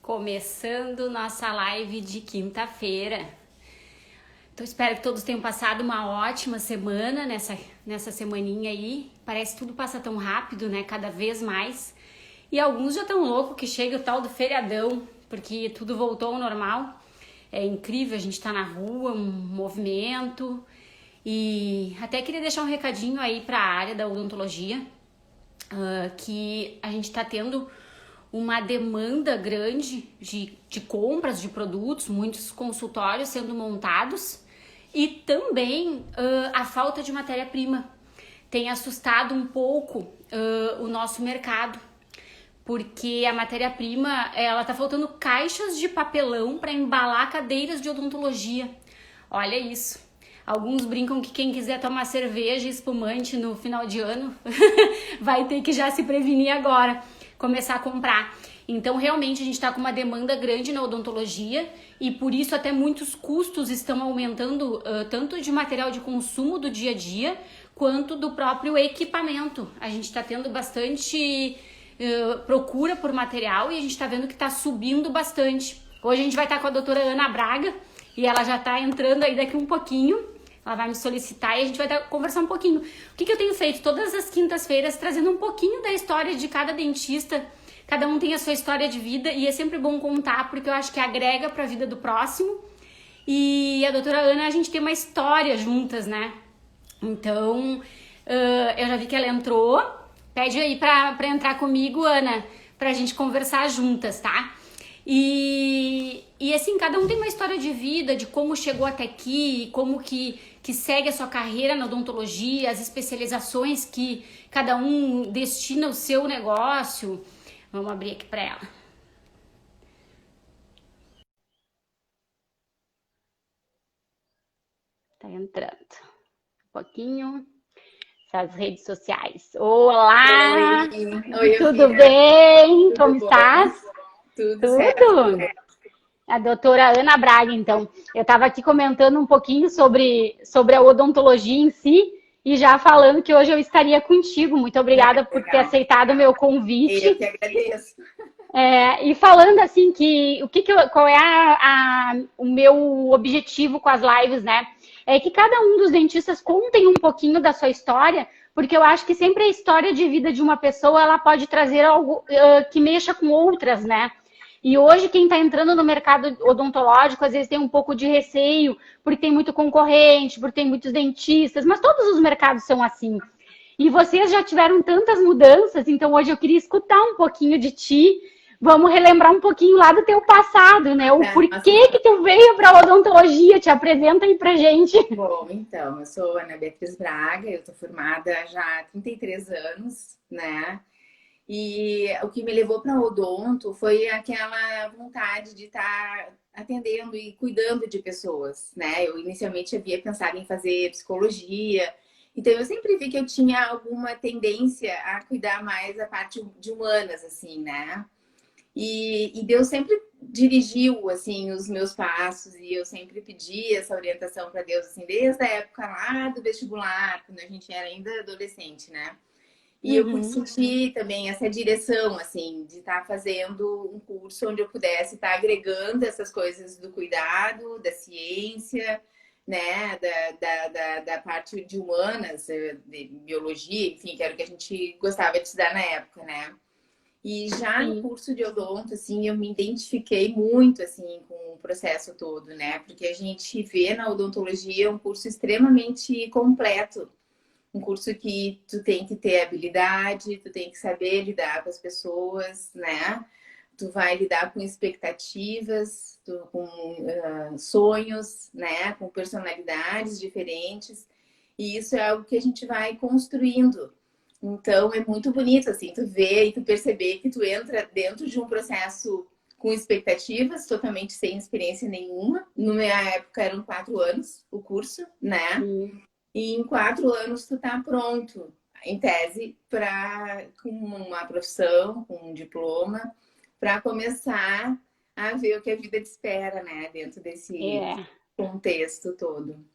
Começando nossa live de quinta-feira. Então espero que todos tenham passado uma ótima semana nessa semaninha aí. Parece que tudo passa tão rápido, né? Cada vez mais. E alguns já tão loucos que chega o tal do feriadão, porque tudo voltou ao normal. É incrível, a gente tá na rua, um movimento. E até queria deixar um recadinho aí para a área da odontologia, que a gente tá tendo uma demanda grande de compras de produtos, muitos consultórios sendo montados e também a falta de matéria-prima tem assustado um pouco o nosso mercado, porque a matéria-prima, ela tá faltando caixas de papelão para embalar cadeiras de odontologia. Olha isso. Alguns brincam que quem quiser tomar cerveja e espumante no final de ano vai ter que já se prevenir agora, começar a comprar. Então, realmente, a gente está com uma demanda grande na odontologia e por isso até muitos custos estão aumentando, tanto de material de consumo do dia a dia, quanto do próprio equipamento. A gente está tendo bastante procura por material e a gente está vendo que está subindo bastante. Hoje a gente vai estar com a doutora Ana Braga e ela já está entrando aí daqui um pouquinho. Ela vai me solicitar e a gente vai conversar um pouquinho. O que eu tenho feito todas as quintas-feiras, trazendo um pouquinho da história de cada dentista. Cada um tem a sua história de vida e é sempre bom contar, porque eu acho que agrega para a vida do próximo. E a doutora Ana, a gente tem uma história juntas, né? Então, eu já vi que ela entrou. Pede aí para entrar comigo, Ana, pra gente conversar juntas, tá? E assim, cada um tem uma história de vida, de como chegou até aqui, como que segue a sua carreira na odontologia, as especializações que cada um destina o seu negócio. Vamos abrir aqui para ela. Tá entrando. Um pouquinho. As redes sociais. Olá! Oi, tudo bem? Como estás? Tudo certo. A doutora Ana Braga, então. Eu estava aqui comentando um pouquinho sobre a odontologia em si e já falando que hoje eu estaria contigo. Muito obrigada por ter aceitado o meu convite. Eu que agradeço. E falando assim qual é o meu objetivo com as lives, né? É que cada um dos dentistas contem um pouquinho da sua história, porque eu acho que sempre a história de vida de uma pessoa, ela pode trazer algo que mexa com outras, né? E hoje quem está entrando no mercado odontológico, às vezes tem um pouco de receio, porque tem muito concorrente, porque tem muitos dentistas, mas todos os mercados são assim. E vocês já tiveram tantas mudanças, então hoje eu queria escutar um pouquinho de ti. Vamos relembrar um pouquinho lá do teu passado, né? O porquê que tu veio para a odontologia? Te apresenta aí pra gente. Bom, então, eu sou Ana Beatriz Braga, eu tô formada já há 33 anos, né? E o que me levou para odonto foi aquela vontade de estar atendendo e cuidando de pessoas, né? Eu inicialmente havia pensado em fazer psicologia, então eu sempre vi que eu tinha alguma tendência a cuidar mais da parte de humanas, assim, né? E Deus sempre dirigiu, assim, os meus passos e eu sempre pedi essa orientação para Deus, assim, desde a época lá do vestibular, quando a gente era ainda adolescente, né? E eu pude sentir também essa direção, assim, de estar fazendo um curso onde eu pudesse estar agregando essas coisas do cuidado, da ciência, né, da parte de humanas, de biologia, enfim, que era o que a gente gostava de estudar na época, né? E já no curso de odonto, assim, eu me identifiquei muito, assim, com o processo todo, né? Porque a gente vê na odontologia um curso extremamente completo. Um curso que tu tem que ter habilidade, tu tem que saber lidar com as pessoas, né? Tu vai lidar com expectativas, com sonhos, né? Com personalidades diferentes. E isso é algo que a gente vai construindo. Então, é muito bonito, assim, tu ver e tu perceber que tu entra dentro de um processo com expectativas, totalmente sem experiência nenhuma. Na minha época, eram 4 anos o curso, né? E em 4 anos tu tá pronto, em tese, com uma profissão, com um diploma, para começar a ver o que a vida te espera, né? Dentro desse contexto todo.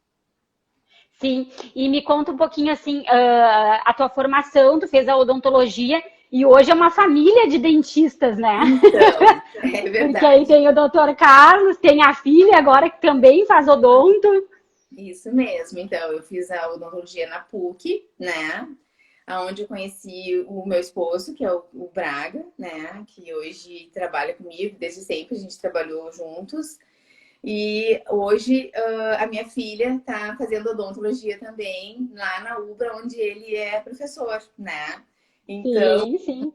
Sim, e me conta um pouquinho assim, a tua formação, tu fez a odontologia E hoje é uma família de dentistas, né? Então, é Porque aí verdade. tem o doutor Carlos, tem a filha agora que também faz odonto. Isso mesmo. Então, eu fiz a odontologia na PUC, né? Onde eu conheci o meu esposo, que é o Braga, né? Que hoje trabalha comigo, desde sempre a gente trabalhou juntos. E hoje a minha filha está fazendo odontologia também lá na UBRA, onde ele é professor, né? Então, Sim, sim.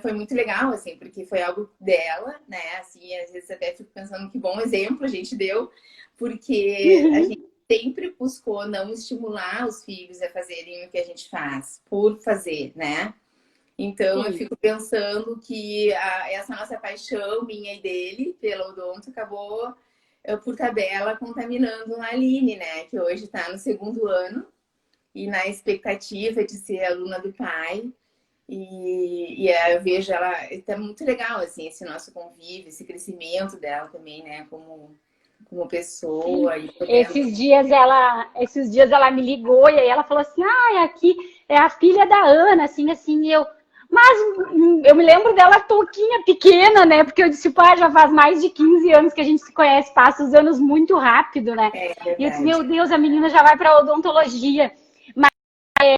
foi muito legal, assim, porque foi algo dela, né? Assim, às vezes até fico pensando que bom exemplo a gente deu, porque a gente Uhum. sempre buscou não estimular os filhos a fazerem o que a gente faz, por fazer, né? Então eu Sim. fico pensando que essa nossa paixão, minha e dele, pela odonto, acabou, por tabela, contaminando a Aline, né? Que hoje está no segundo ano e na expectativa de ser aluna do pai. Eu vejo ela, está muito legal, assim, esse nosso convívio, esse crescimento dela também, né? Como Sim, pessoa e podendo. esses dias ela me ligou e aí ela falou assim: "Ah, aqui é a filha da Ana", assim, assim, e eu, mas eu me lembro dela toquinha pequena, né? Porque eu disse, pá, já faz mais de 15 anos que a gente se conhece, passa os anos muito rápido, né? É E eu disse, verdade. meu Deus, a menina já vai para odontologia.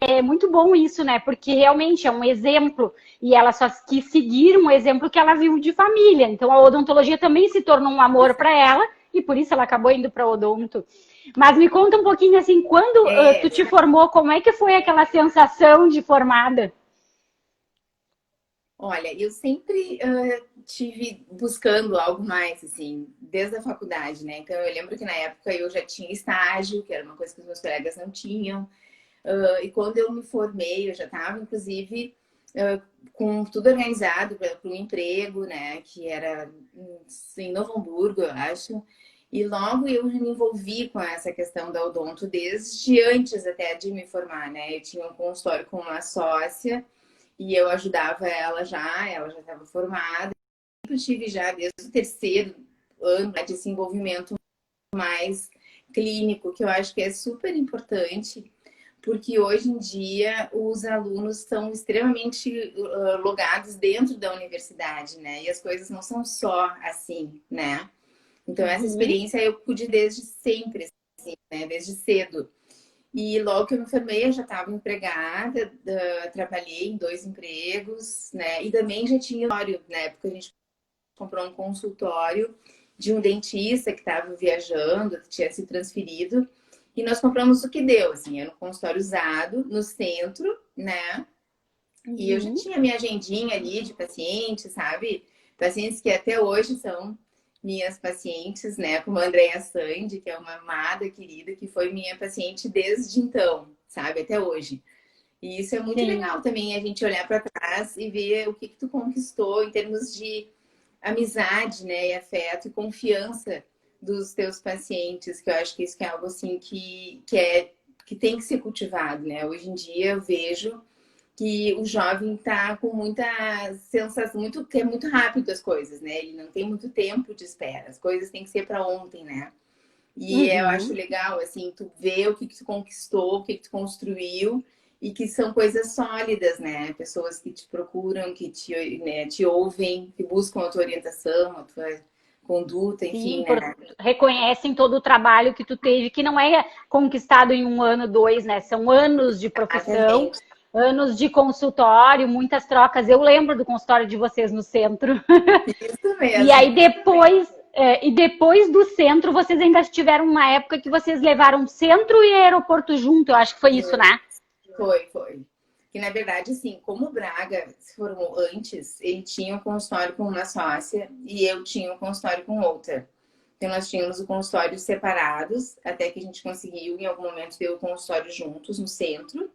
É muito bom isso, né? Porque realmente é um exemplo e ela só quis seguir um exemplo que ela viu de família. Então a odontologia também se tornou um amor para ela e por isso ela acabou indo para odonto. Mas me conta um pouquinho assim, quando É, tu te formou, como é que foi aquela sensação de formada? olha, eu sempre tive buscando algo mais, assim, desde a faculdade, né? Então, eu lembro que na época eu já tinha estágio, que era uma coisa que os meus colegas não tinham. E quando eu me formei, eu já estava, inclusive, com tudo organizado para um emprego, né? Que era em Novo Hamburgo, eu acho. E logo eu me envolvi com essa questão da odonto desde antes até de me formar, né? Eu tinha um consultório com uma sócia e eu ajudava ela já estava formada. Eu tive já desde o terceiro ano de desenvolvimento mais clínico, que eu acho que é super importante, porque hoje em dia os alunos estão extremamente logados dentro da universidade, né? E as coisas não são só assim, né? Então essa Uhum. experiência eu pude desde sempre, assim, né? Desde cedo. E logo que eu me formei, eu já estava empregada, trabalhei em 2 empregos, né? E também já tinha consultório, na época a gente comprou um consultório de um dentista que estava viajando, que tinha se transferido, e nós compramos o que deu, assim, era um consultório usado no centro, né? E eu já Uhum. tinha minha agendinha ali de pacientes, sabe? Pacientes que até hoje são minhas pacientes, né? Como a Andrea Sandi, que é uma amada querida, que foi minha paciente desde então, sabe? Até hoje. E isso é muito Sim. legal também, a gente olhar para trás e ver o que tu conquistou em termos de amizade, né? E afeto e confiança dos teus pacientes, que eu acho que isso é algo assim que tem que ser cultivado, né? Hoje em dia eu vejo que o jovem está com muita sensação, quer muito rápido as coisas, né? Ele não tem muito tempo de espera. As coisas têm que ser para ontem, né? E eu acho Uhum. legal, assim, tu ver o que tu conquistou, o que tu construiu e que são coisas sólidas, né? Pessoas que te procuram, que né, te ouvem, que buscam a tua orientação, a tua conduta, Sim, enfim, né? reconhecem todo o trabalho que tu teve, que não é conquistado em um ano, dois, né? São anos de profissão, Exatamente. anos de consultório, muitas trocas. Eu lembro do consultório de vocês no centro. Isso E mesmo. aí depois do centro, vocês ainda tiveram uma época que vocês levaram centro e aeroporto junto. Eu acho que foi isso, né? Foi. Que na verdade, assim, como o Braga se formou antes, ele tinha um consultório com uma sócia e eu tinha um consultório com outra. Então nós tínhamos o consultório separados, até que a gente conseguiu, em algum momento, ter o consultório juntos no centro.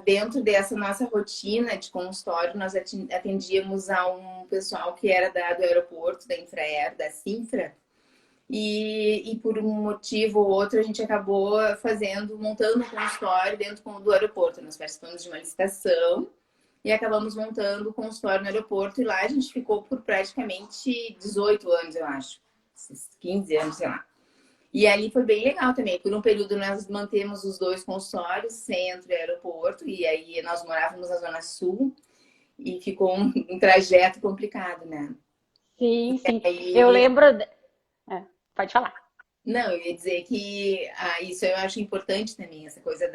Dentro dessa nossa rotina de consultório, nós atendíamos a um pessoal que era do aeroporto, da Infraero, da Sinfra, e por um motivo ou outro a gente acabou montando um consultório dentro do aeroporto. Nós participamos de uma licitação e acabamos montando o consultório no aeroporto e lá a gente ficou por praticamente 18 anos, eu acho. 15 anos, sei lá. E ali foi bem legal também. Por um período nós mantemos os dois consultórios, centro e aeroporto, e aí nós morávamos na Zona Sul. e ficou um trajeto complicado, né? Sim, sim. Eu Aí, lembro. Pode falar. não, eu ia dizer que isso eu acho importante também, essa coisa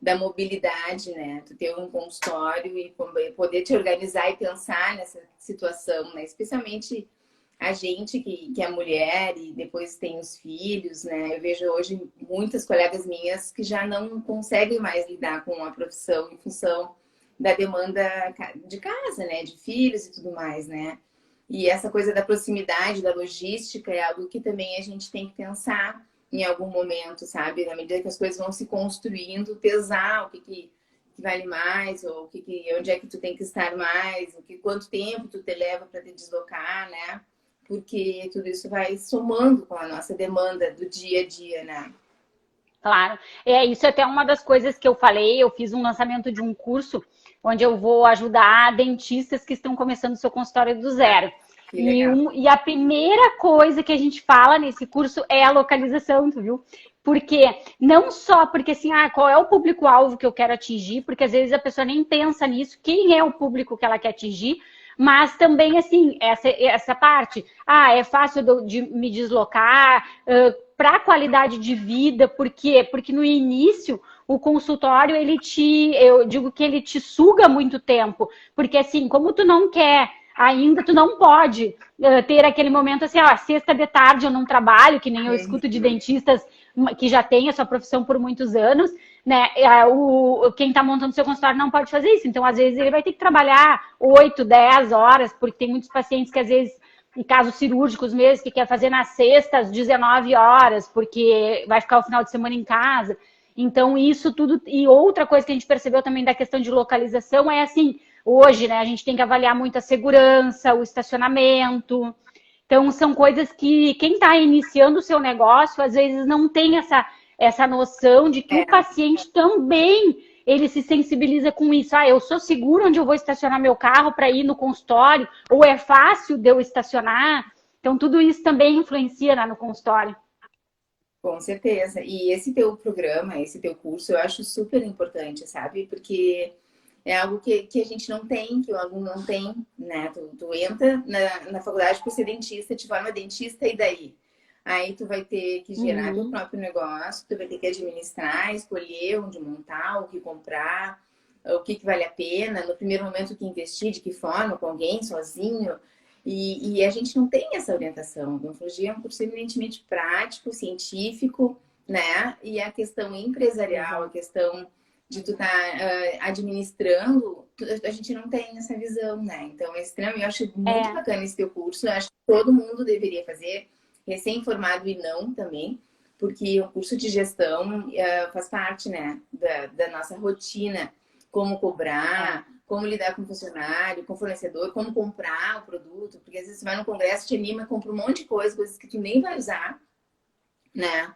da mobilidade, né? Tu ter um consultório e poder te organizar e pensar nessa situação, né? Especialmente a gente que é mulher e depois tem os filhos, né? Eu vejo hoje muitas colegas minhas que já não conseguem mais lidar com a profissão em função da demanda de casa, né? De filhos e tudo mais, né? E essa coisa da proximidade, da logística é algo que também a gente tem que pensar em algum momento, sabe? Na medida que as coisas vão se construindo, pesar o que vale mais, ou onde é que tu tem que estar mais, quanto tempo tu te leva para te deslocar, né? Porque tudo isso vai somando com a nossa demanda do dia a dia, né? Claro. Isso é até uma das coisas que eu falei. Eu fiz um lançamento de um curso onde eu vou ajudar dentistas que estão começando o seu consultório do zero. Que legal. E a primeira coisa que a gente fala nesse curso é a localização, tu viu? Porque não só porque assim, qual é o público-alvo que eu quero atingir, porque às vezes a pessoa nem pensa nisso, quem é o público que ela quer atingir, mas também assim, essa parte, é fácil de me deslocar, para a qualidade de vida, por quê? Porque no início o consultório, eu digo que ele te suga muito tempo, porque assim, como tu não quer ainda, tu não pode ter aquele momento assim, sexta de tarde eu não trabalho, que nem eu escuto de dentistas que já têm a sua profissão por muitos anos, né? Quem está montando seu consultório não pode fazer isso, então às vezes ele vai ter que trabalhar 8, 10 horas, porque tem muitos pacientes que às vezes em casos cirúrgicos mesmo, que quer fazer na sexta às 19 horas, porque vai ficar o final de semana em casa. Então, isso tudo. E outra coisa que a gente percebeu também da questão de localização é assim, hoje, né, a gente tem que avaliar muito a segurança, o estacionamento. Então, são coisas que quem está iniciando o seu negócio, às vezes, não tem essa noção de que o paciente também ele se sensibiliza com isso. Eu sou seguro onde eu vou estacionar meu carro para ir no consultório, ou é fácil de eu estacionar. Então, tudo isso também influencia, né, no consultório. Com certeza. E esse teu programa, esse teu curso, eu acho super importante, sabe? Porque é algo que a gente não tem, que o aluno não tem, né? Tu entra na faculdade para ser dentista, te forma dentista e daí? Aí tu vai ter que gerar teu próprio negócio, tu vai ter que administrar, escolher onde montar, o que comprar, o que vale a pena, no primeiro momento o que investir, de que forma, com alguém, sozinho. E a gente não tem essa orientação. A odontologia é um curso eminentemente prático, científico, né? E a questão empresarial, a questão de tu estar administrando, a gente não tem essa visão, né? Então, eu acho muito bacana esse teu curso. Eu acho que todo mundo deveria fazer, recém-formado e não também, porque o curso de gestão faz parte, né, da nossa rotina, como cobrar, como lidar com o funcionário, com o fornecedor, como comprar o produto, porque às vezes você vai no congresso, te anima, compra um monte de coisas que tu nem vai usar, né?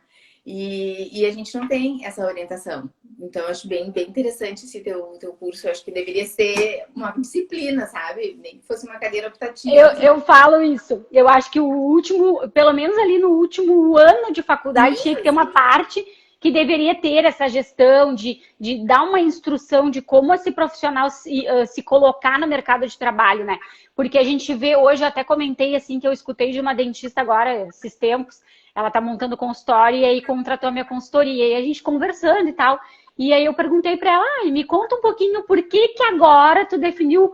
E a gente não tem essa orientação. Então, eu acho bem interessante esse teu curso. Eu acho que deveria ser uma disciplina, sabe? Nem que fosse uma cadeira optativa. Eu falo isso. Eu acho que o último, pelo menos ali no último ano de faculdade, tinha que ter uma parte que deveria ter essa gestão de dar uma instrução de como esse profissional se colocar no mercado de trabalho, né? Porque a gente vê hoje, eu até comentei assim, que eu escutei de uma dentista agora, esses tempos, ela tá montando consultório e aí contratou a minha consultoria, e a gente conversando e tal. E aí eu perguntei para ela, me conta um pouquinho por que agora tu definiu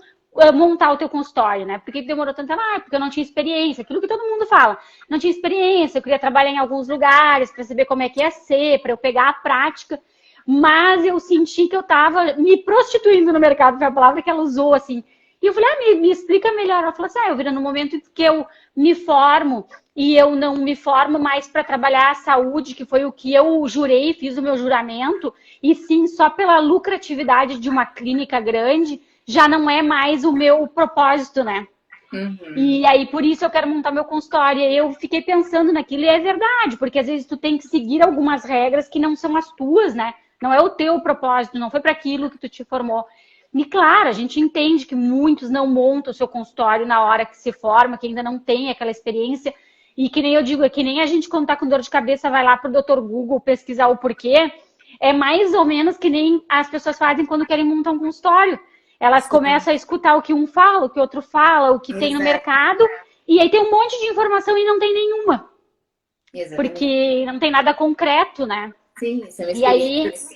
montar o teu consultório, né? Por que demorou tanto tempo? Porque eu não tinha experiência, aquilo que todo mundo fala. Não tinha experiência, eu queria trabalhar em alguns lugares para saber como é que ia ser, para eu pegar a prática. Mas eu senti que eu estava me prostituindo no mercado, foi a palavra que ela usou, assim. E eu falei, me explica melhor. Ela falou assim, eu viro no momento que eu me formo e eu não me formo mais para trabalhar a saúde, que foi o que eu jurei, fiz o meu juramento, e sim só pela lucratividade de uma clínica grande, já não é mais o meu propósito, né? Uhum. E aí, por isso eu quero montar meu consultório. E eu fiquei pensando naquilo, e é verdade, porque às vezes tu tem que seguir algumas regras que não são as tuas, né? Não é o teu propósito, não foi para aquilo que tu te formou. E claro, a gente entende que muitos não montam o seu consultório na hora que se forma, que ainda não tem aquela experiência. E que nem eu digo, é que nem a gente quando tá com dor de cabeça vai lá pro Dr. Google pesquisar o porquê. É mais ou menos que nem as pessoas fazem quando querem montar um consultório. elas Sim, começam a escutar o que um fala, o que o outro fala, o que tem no exato, mercado, e aí tem um monte de informação e não tem nenhuma, exatamente. porque não tem nada concreto, né? Sim, são E aí, experiências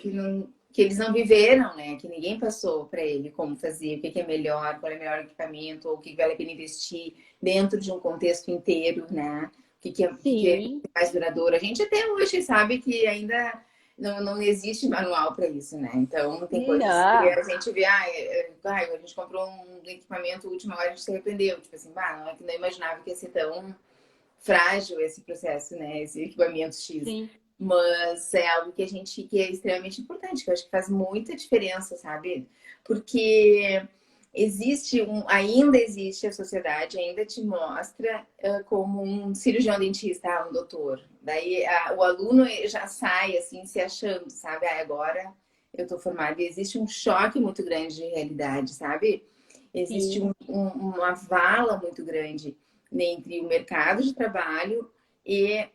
que eles não viveram, né? Que ninguém passou para ele como fazer, o que que é melhor, qual é o melhor equipamento, ou o que vale a pena investir dentro de um contexto inteiro, né? O que que é sim, mais duradouro. A gente até hoje sabe que ainda não existe manual para isso, né? Então, tem coisas que não, a gente vê, a gente comprou um equipamento último, agora a gente se arrependeu. Tipo assim, não é que não imaginava que ia ser tão frágil esse processo, né? Esse equipamento X. sim, Mas é algo que é extremamente importante, que eu acho que faz muita diferença, sabe? Porque ainda existe a sociedade, ainda te mostra como um cirurgião dentista, um doutor. Daí o aluno já sai assim, se achando, sabe? Agora eu tô formado. E existe um choque muito grande de realidade, sabe? Existe sim. uma vala muito grande entre o mercado de trabalho e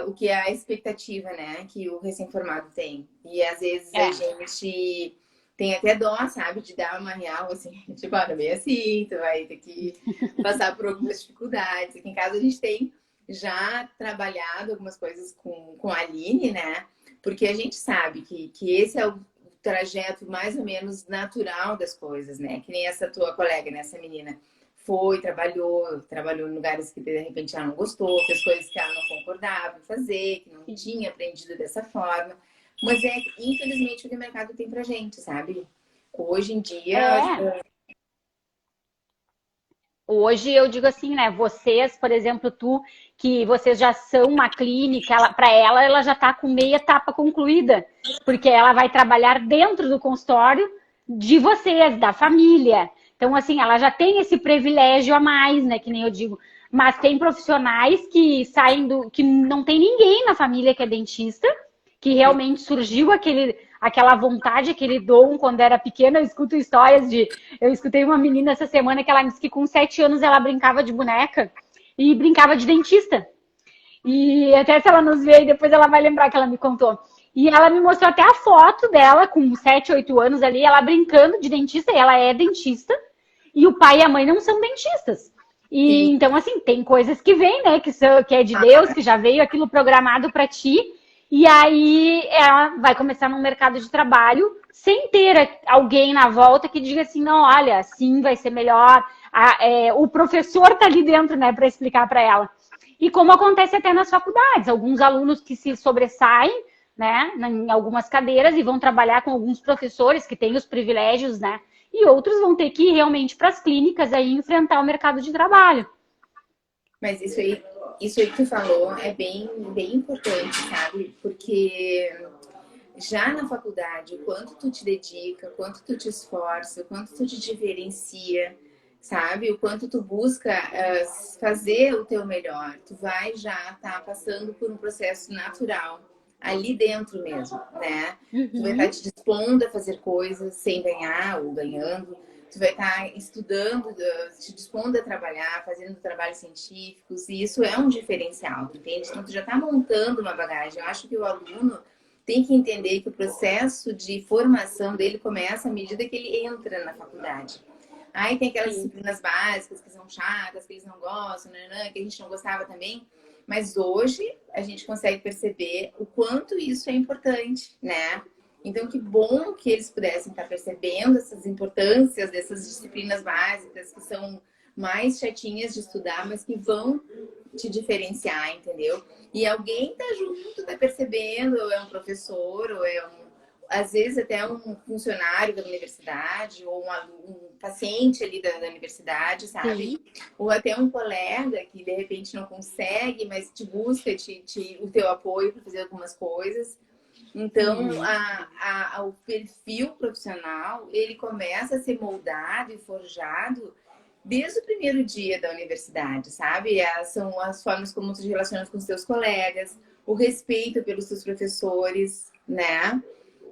o que é a expectativa, né, que o recém-formado tem. E às vezes a É, gente tem até dó, sabe, de dar uma real, assim, tipo, não é bem assim, tu vai ter que passar por algumas dificuldades. Aqui em casa a gente tem já trabalhado algumas coisas com a Aline, né, porque a gente sabe que esse é o trajeto mais ou menos natural das coisas, né, que nem essa tua colega, né, essa menina trabalhou em lugares que de repente ela não gostou, fez coisas que ela não concordava em fazer, que não sim. tinha aprendido dessa forma. Mas é, infelizmente, o que o mercado tem pra gente, sabe? Hoje em dia, É, hoje eu digo assim, né? Vocês, por exemplo, tu, que vocês já são uma clínica, para ela já está com meia etapa concluída, porque ela vai trabalhar dentro do consultório de vocês, da família. Então, assim, ela já tem esse privilégio a mais, né? Que nem eu digo. Mas tem profissionais que saem que não tem ninguém na família que é dentista, que realmente surgiu aquela vontade, aquele dom quando era pequena. Eu escuto histórias de. Eu escutei uma menina essa semana que ela disse que com 7 anos ela brincava de boneca e brincava de dentista. E até se ela nos vê, depois ela vai lembrar que ela me contou. E ela me mostrou até a foto dela com 7, 8 anos ali, ela brincando de dentista, e ela é dentista, e o pai e a mãe não são dentistas. E sim, então, assim, tem coisas que vêm, né, que é de Deus, que já veio aquilo programado para ti, e aí ela vai começar num mercado de trabalho sem ter alguém na volta que diga assim, não, olha, assim vai ser melhor. O professor tá ali dentro, né, para explicar para ela. E como acontece até nas faculdades, alguns alunos que se sobressaem, né, em algumas cadeiras e vão trabalhar com alguns professores que têm os privilégios, né, e outros vão ter que ir realmente para as clínicas aí enfrentar o mercado de trabalho. mas isso aí que tu falou é bem, bem importante, sabe? Porque já na faculdade, o quanto tu te dedica, o quanto tu te esforça, o quanto tu te diferencia, sabe? O quanto tu busca fazer o teu melhor. Tu vai já estar passando por um processo natural, ali dentro mesmo, né? Tu vai estar Uhum. te dispondo a fazer coisas sem ganhar ou ganhando. Tu vai estar estudando, te dispondo a trabalhar, fazendo trabalhos científicos, e isso é um diferencial, entende? Então, tu já está montando uma bagagem. Eu acho que o aluno tem que entender que o processo de formação dele começa à medida que ele entra na faculdade. Aí tem aquelas Sim, disciplinas básicas que são chatas, que eles não gostam, né, que a gente não gostava também. Mas hoje a gente consegue perceber o quanto isso é importante, né? Então, que bom que eles pudessem estar percebendo essas importâncias dessas disciplinas básicas que são mais chatinhas de estudar, mas que vão te diferenciar, entendeu? E alguém tá junto, tá percebendo, ou é um professor, ou é às vezes até um funcionário da universidade, ou um paciente ali da universidade, sabe? sim, Ou até um colega que de repente não consegue, mas te busca o teu apoio para fazer algumas coisas. Então, uhum. o perfil profissional, ele começa a ser moldado e forjado desde o primeiro dia da universidade, sabe? São as formas como tu te relaciona com os teus colegas, o respeito pelos teus professores, né?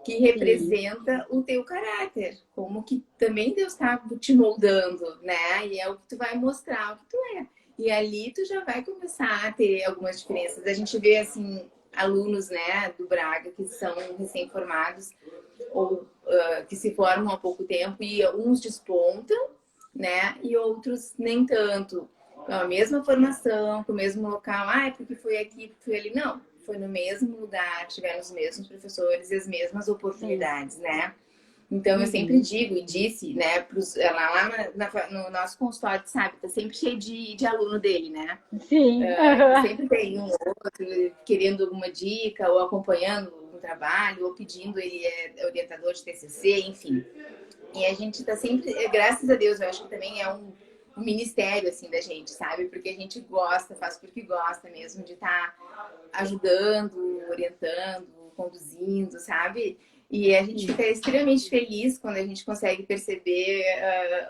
Que Sim, representa o teu caráter, como que também Deus está te moldando, né? E é o que tu vai mostrar o que tu é. E ali tu já vai começar a ter algumas diferenças. A gente vê, assim, alunos, né, do Braga que são recém-formados ou que se formam há pouco tempo e uns despontam, né? E outros nem tanto. Com a mesma formação, com o mesmo local. Ah, é porque foi aqui, porque foi ali. Não, foi no mesmo lugar, tiveram os mesmos professores e as mesmas oportunidades, né? Então, eu sempre digo e disse, né, lá no nosso consultório, sabe, tá sempre cheio de aluno dele, né? Sim. Sempre tem um outro querendo alguma dica, ou acompanhando um trabalho, ou pedindo, ele é orientador de TCC, enfim. E a gente tá sempre, graças a Deus, eu acho que também é um ministério, assim, da gente, sabe? Porque a gente gosta, faz porque gosta mesmo de estar ajudando, orientando, conduzindo, sabe? E a gente fica extremamente feliz quando a gente consegue perceber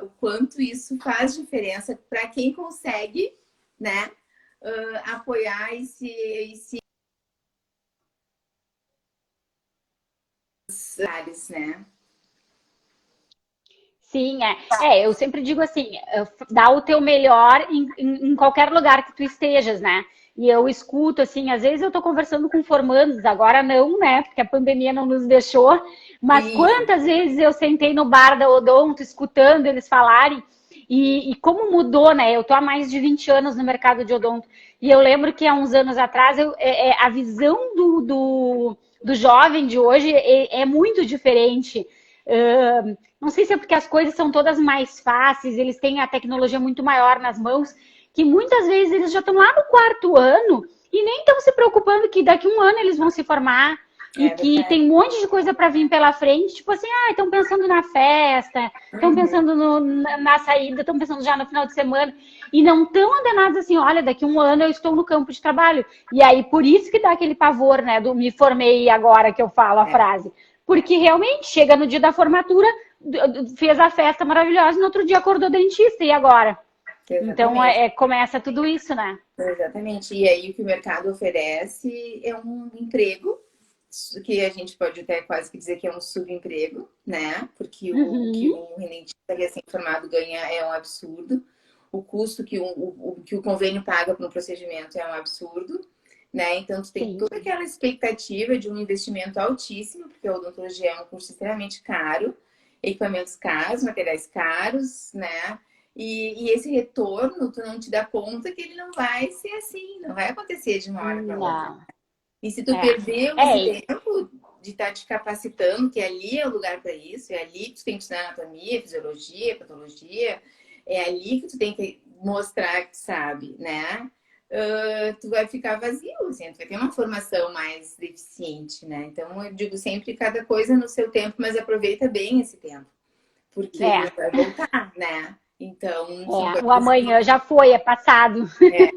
o quanto isso faz diferença para quem consegue, né, apoiar esse áreas, né? Sim, eu sempre digo assim, dá o teu melhor em qualquer lugar que tu estejas, né? E eu escuto, assim, às vezes eu tô conversando com formandos, agora não, né? Porque a pandemia não nos deixou, mas Isso. quantas vezes eu sentei no bar da Odonto, escutando eles falarem, e como mudou, né? Eu tô há mais de 20 anos no mercado de odonto, e eu lembro que há uns anos atrás, a visão do jovem de hoje é muito diferente. Não sei se é porque as coisas são todas mais fáceis, eles têm a tecnologia muito maior nas mãos, que muitas vezes eles já estão lá no quarto ano e nem estão se preocupando que daqui a um ano eles vão se formar e É que verdade. tem um monte de coisa para vir pela frente, tipo assim, estão pensando na festa, estão pensando na saída, estão pensando já no final de semana e não estão antenados assim, olha, daqui a um ano eu estou no campo de trabalho. E aí, por isso que dá aquele pavor, né, do me formei agora que eu falo a frase. Porque realmente chega no dia da formatura, fez a festa maravilhosa, no outro dia acordou dentista, e agora? Então, Exatamente. começa tudo isso, né? Exatamente. E aí o que o mercado oferece é um emprego, que a gente pode até quase que dizer que é um subemprego, né? Porque o que um dentista recém-formado ganha é um absurdo. O custo que o convênio paga para um procedimento é um absurdo, né? Então, tu tem Sim. toda aquela expectativa de um investimento altíssimo, porque a odontologia é um curso extremamente caro, equipamentos caros, materiais caros, né? E esse retorno, tu não te dá conta que ele não vai ser assim, não vai acontecer de uma hora para outra. Não. E se tu É. perdeu esse É, tempo de estar te capacitando, que ali é o lugar para isso, é ali que tu tem que estudar anatomia, fisiologia, patologia, é ali que tu tem que mostrar que tu sabe, né? Tu vai ficar vazio, assim, tu vai ter uma formação mais deficiente, né? Então eu digo sempre cada coisa no seu tempo, mas aproveita bem esse tempo, porque ele é, não vai voltar, né? Então são o coisas que amanhã já foi, é passado. é,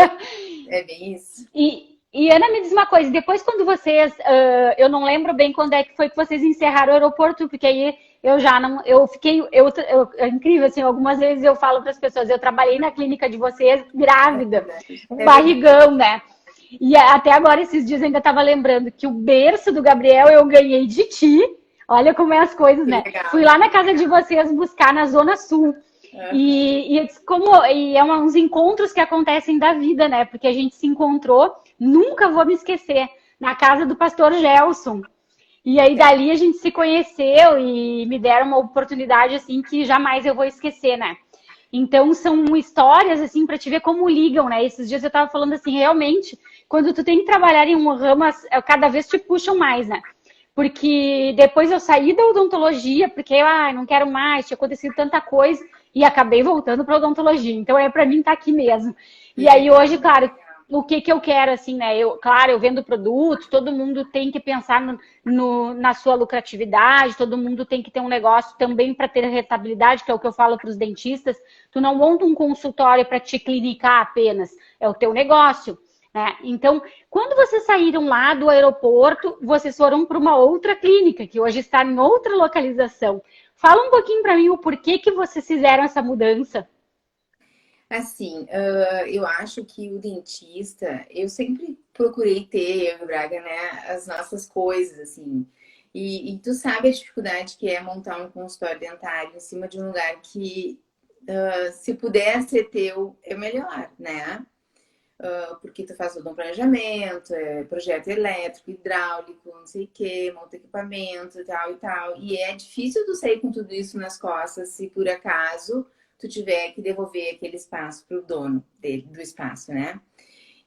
bem, é bem isso. E Ana, me diz uma coisa, depois quando vocês, eu não lembro bem quando é que foi que vocês encerraram o aeroporto, porque aí eu já não, eu fiquei, é incrível, assim, algumas vezes eu falo para as pessoas, eu trabalhei na clínica de vocês grávida, um É verdade. barrigão, né? E até agora, esses dias, eu ainda estava lembrando que o berço do Gabriel eu ganhei de ti. Olha como é as coisas, Que né? legal. Fui lá na casa de vocês buscar na Zona Sul. E eu disse, e é uns encontros que acontecem da vida, né? Porque a gente se encontrou, nunca vou me esquecer, na casa do pastor Gelson. E aí dali a gente se conheceu e me deram uma oportunidade assim que jamais eu vou esquecer, né? Então são histórias assim para te ver como ligam, né? Esses dias eu tava falando assim, realmente, quando tu tem que trabalhar em um ramo, cada vez te puxam mais, né? Porque depois eu saí da odontologia, porque não quero mais, tinha acontecido tanta coisa e acabei voltando para odontologia. Então para mim tá aqui mesmo. E aí hoje, claro, o que eu quero, assim, né? Claro, eu vendo produtos, todo mundo tem que pensar na sua lucratividade, todo mundo tem que ter um negócio também para ter rentabilidade, que é o que eu falo para os dentistas. Tu não monta um consultório para te clinicar apenas, é o teu negócio. Né? Então, quando vocês saíram lá do aeroporto, vocês foram para uma outra clínica, que hoje está em outra localização. Fala um pouquinho para mim o porquê que vocês fizeram essa mudança. Assim, eu acho que o dentista, eu sempre procurei ter, eu e o Braga, né, as nossas coisas, assim. E tu sabe a dificuldade que é montar um consultório dentário em cima de um lugar que, se puder ser teu, é melhor, né? porque tu faz todo um planejamento, projeto elétrico, hidráulico, não sei o que, monta equipamento e tal e tal. E é difícil tu sair com tudo isso nas costas se por acaso tu tiver que devolver aquele espaço para o dono do espaço, né?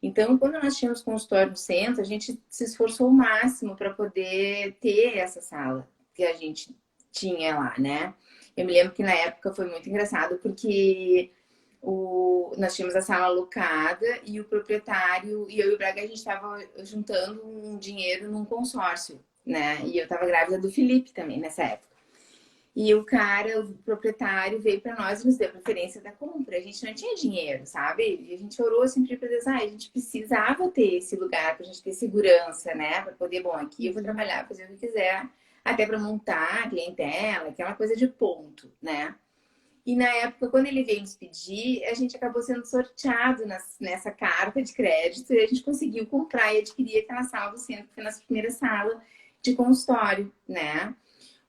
Então, quando nós tínhamos consultório no centro, a gente se esforçou ao máximo para poder ter essa sala que a gente tinha lá, né? Eu me lembro que na época foi muito engraçado, porque nós tínhamos a sala alocada e o proprietário, e eu e o Braga, a gente estava juntando um dinheiro num consórcio, né? E eu estava grávida do Felipe também nessa época. E o cara, o proprietário, veio para nós e nos deu preferência da compra. A gente não tinha dinheiro, sabe? E a gente orou sempre para Deus, a gente precisava ter esse lugar para a gente ter segurança, né? Para poder, bom, aqui eu vou trabalhar, fazer o que quiser, até para montar a clientela, aquela coisa de ponto, né? E na época, quando ele veio nos pedir, a gente acabou sendo sorteado nessa carta de crédito e a gente conseguiu comprar e adquirir aquela sala do centro, que foi a nossa primeira sala de consultório, né?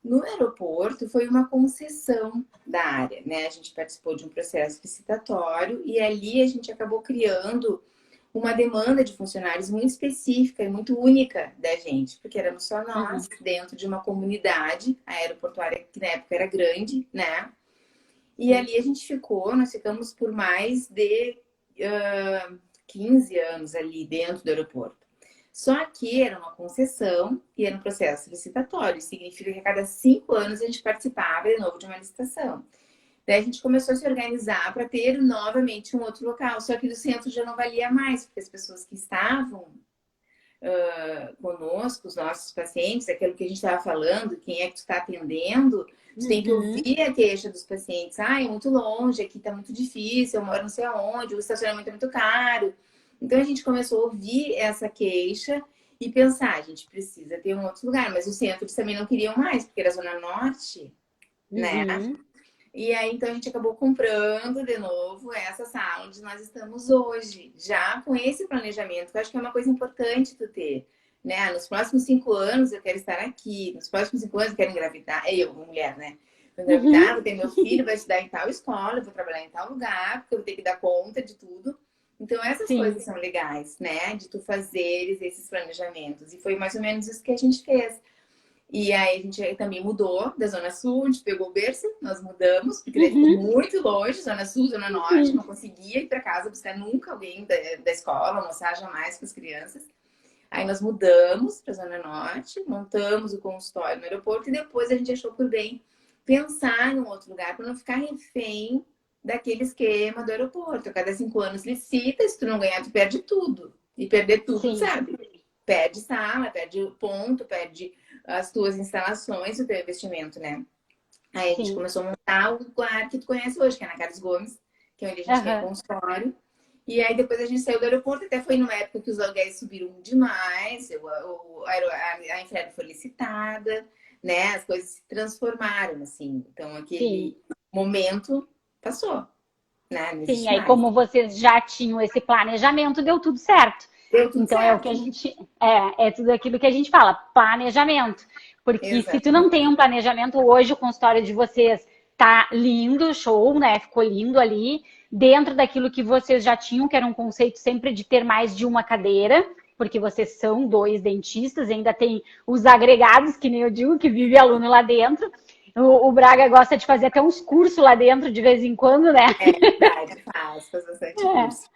No aeroporto, foi uma concessão da área, né? A gente participou de um processo licitatório e ali a gente acabou criando uma demanda de funcionários muito específica e muito única da gente, porque éramos só nós dentro de uma comunidade aeroportuária que na época era grande, né? E ali a gente nós ficamos por mais de 15 anos ali dentro do aeroporto. Só que era uma concessão e era um processo licitatório. Significa que a cada 5 anos a gente participava de novo de uma licitação. Daí a gente começou a se organizar para ter novamente um outro local. Só que do centro já não valia mais, porque as pessoas que estavam conosco, os nossos pacientes, aquilo que a gente estava falando, quem é que tu está atendendo, tu tem que ouvir a queixa dos pacientes. É muito longe, aqui está muito difícil, eu moro não sei aonde, o estacionamento é muito caro. Então a gente começou a ouvir essa queixa e pensar, a gente precisa ter um outro lugar. Mas os centros também não queriam mais, porque era Zona Norte, né? E aí, então, a gente acabou comprando de novo essa sala onde nós estamos hoje, já com esse planejamento, que eu acho que é uma coisa importante tu ter, né? Nos próximos 5 anos eu quero estar aqui, nos próximos 5 anos eu quero engravidar, eu, mulher, né? Vou engravidar, vou ter meu filho, vai estudar em tal escola, eu vou trabalhar em tal lugar, porque eu vou ter que dar conta de tudo. Então, essas coisas são legais, né? De tu fazeres esses planejamentos. E foi mais ou menos isso que a gente fez. E aí a gente também mudou da Zona Sul, a gente pegou o berço, nós mudamos, porque daí ficou muito longe, Zona Sul, Zona Norte, não conseguia ir para casa buscar nunca alguém da escola, almoçar jamais com as crianças. Aí nós mudamos para a Zona Norte, montamos o consultório no aeroporto e depois a gente achou por bem pensar em um outro lugar para não ficar refém daquele esquema do aeroporto. A cada 5 anos licita, se tu não ganhar, tu perde tudo. E perder tudo, sabe? Perde sala, perde ponto, perde as tuas instalações, o teu investimento, né? Aí a gente começou a montar o lugar que tu conhece hoje, que é na Carlos Gomes, que é onde a gente tem consultório. E aí depois a gente saiu do aeroporto, até foi numa época que os aluguéis subiram demais, a Infraero foi licitada, né? As coisas se transformaram, assim. Então aquele momento passou, né? Sim, aí como vocês já tinham esse planejamento, deu tudo certo. Então certo. é o que a gente é tudo aquilo que a gente fala, planejamento. Porque se tu não tem um planejamento, hoje o consultório de vocês tá lindo, show, né? Ficou lindo ali, dentro daquilo que vocês já tinham, que era um conceito sempre de ter mais de uma cadeira, porque vocês são 2 dentistas, ainda tem os agregados, que nem eu digo, que vive aluno lá dentro. O Braga gosta de fazer até uns cursos lá dentro de vez em quando, né? É verdade, faz bastante curso.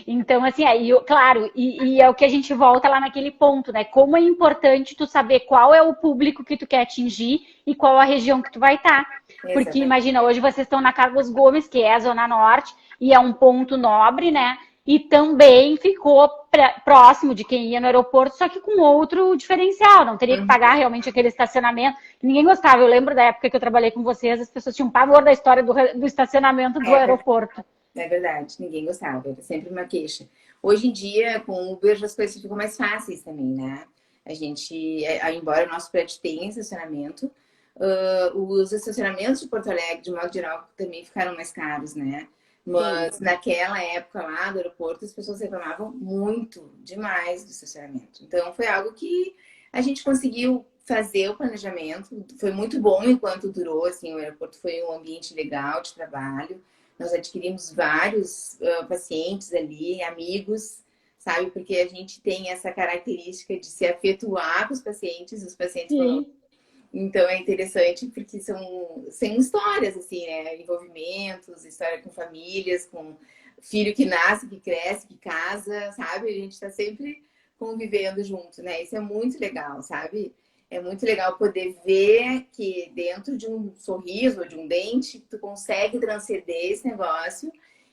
Então, assim, claro, e é o que a gente volta lá naquele ponto, né? Como é importante tu saber qual é o público que tu quer atingir e qual a região que tu vai estar. Porque imagina, hoje vocês estão na Carlos Gomes, que é a Zona Norte, e é um ponto nobre, né? E também ficou próximo de quem ia no aeroporto, só que com outro diferencial. Não teria que pagar realmente aquele estacionamento. Ninguém gostava. Eu lembro da época que eu trabalhei com vocês, as pessoas tinham pavor da história do estacionamento do aeroporto. É verdade, ninguém gostava, era sempre uma queixa. Hoje em dia, com o Uber, as coisas ficam mais fáceis também, né? A gente, embora o nosso prédio tenha estacionamento, os estacionamentos de Porto Alegre, de modo geral, também ficaram mais caros, né? Mas naquela época lá do aeroporto, as pessoas reclamavam muito, demais do estacionamento. Então, foi algo que a gente conseguiu fazer o planejamento. Foi muito bom enquanto durou, assim, o aeroporto foi um ambiente legal de trabalho. nós adquirimos vários pacientes ali, amigos, sabe? Porque a gente tem essa característica de se afetuar com os pacientes conosco. Sim. Então é interessante porque são histórias, assim, né? Envolvimentos, história com famílias, com filho que nasce, que cresce, que casa, sabe? A gente está sempre convivendo junto, né? Isso é muito legal, sabe? É muito legal poder ver que dentro de um sorriso ou de um dente, tu consegue transcender esse negócio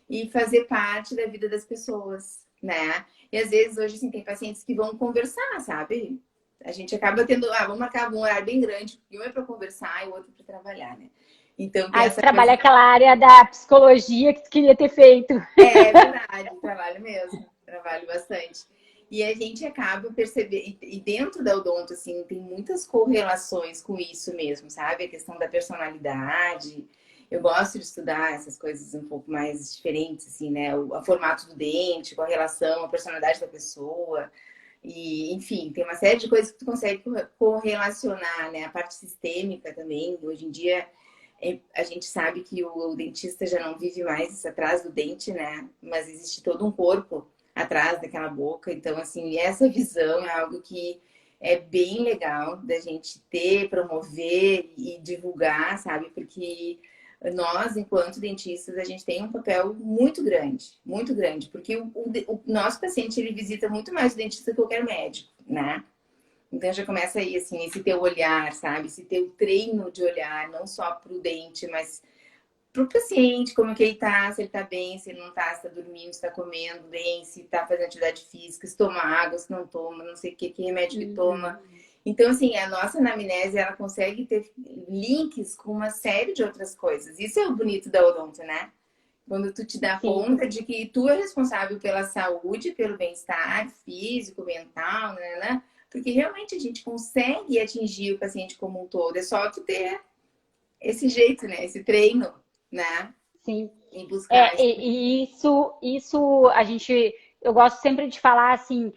e fazer parte da vida das pessoas, né? E às vezes hoje assim, tem pacientes que vão conversar, sabe? A gente acaba tendo, vamos marcar um horário bem grande, porque um é para conversar e o outro para trabalhar, né? Então tem Aí tu essa trabalha coisa. aquela área da psicologia que tu queria ter feito. É verdade, trabalho mesmo, trabalho bastante. E a gente acaba percebendo, e dentro da odonto, assim, tem muitas correlações com isso mesmo, sabe? A questão da personalidade. Eu gosto de estudar essas coisas um pouco mais diferentes, assim, né? O formato do dente, com a relação, a personalidade da pessoa. E, enfim, tem uma série de coisas que tu consegue correlacionar, né? A parte sistêmica também. Hoje em dia, a gente sabe que o dentista já não vive mais atrás do dente, né? Mas existe todo um corpo atrás daquela boca. Então, assim, essa visão é algo que é bem legal da gente ter, promover e divulgar, sabe? Porque nós, enquanto dentistas, a gente tem um papel muito grande, porque o nosso paciente ele visita muito mais o dentista que qualquer médico, né? Então já começa aí, assim, esse teu olhar, sabe? Esse teu treino de olhar, não só para o dente, mas para o paciente, como que ele tá, se ele tá bem, se ele não tá, se tá dormindo, se tá comendo bem, se tá fazendo atividade física, se toma água, se não toma, não sei o que remédio que toma. Então, assim, a nossa anamnese, ela consegue ter links com uma série de outras coisas. Isso é o bonito da odonto, né? Quando tu te dá Sim. conta de que tu é responsável pela saúde, pelo bem-estar físico, mental, né? Porque realmente a gente consegue atingir o paciente como um todo. É só tu ter esse jeito, né? Esse treino, né? Sim. Em buscar isso. E isso eu gosto sempre de falar assim,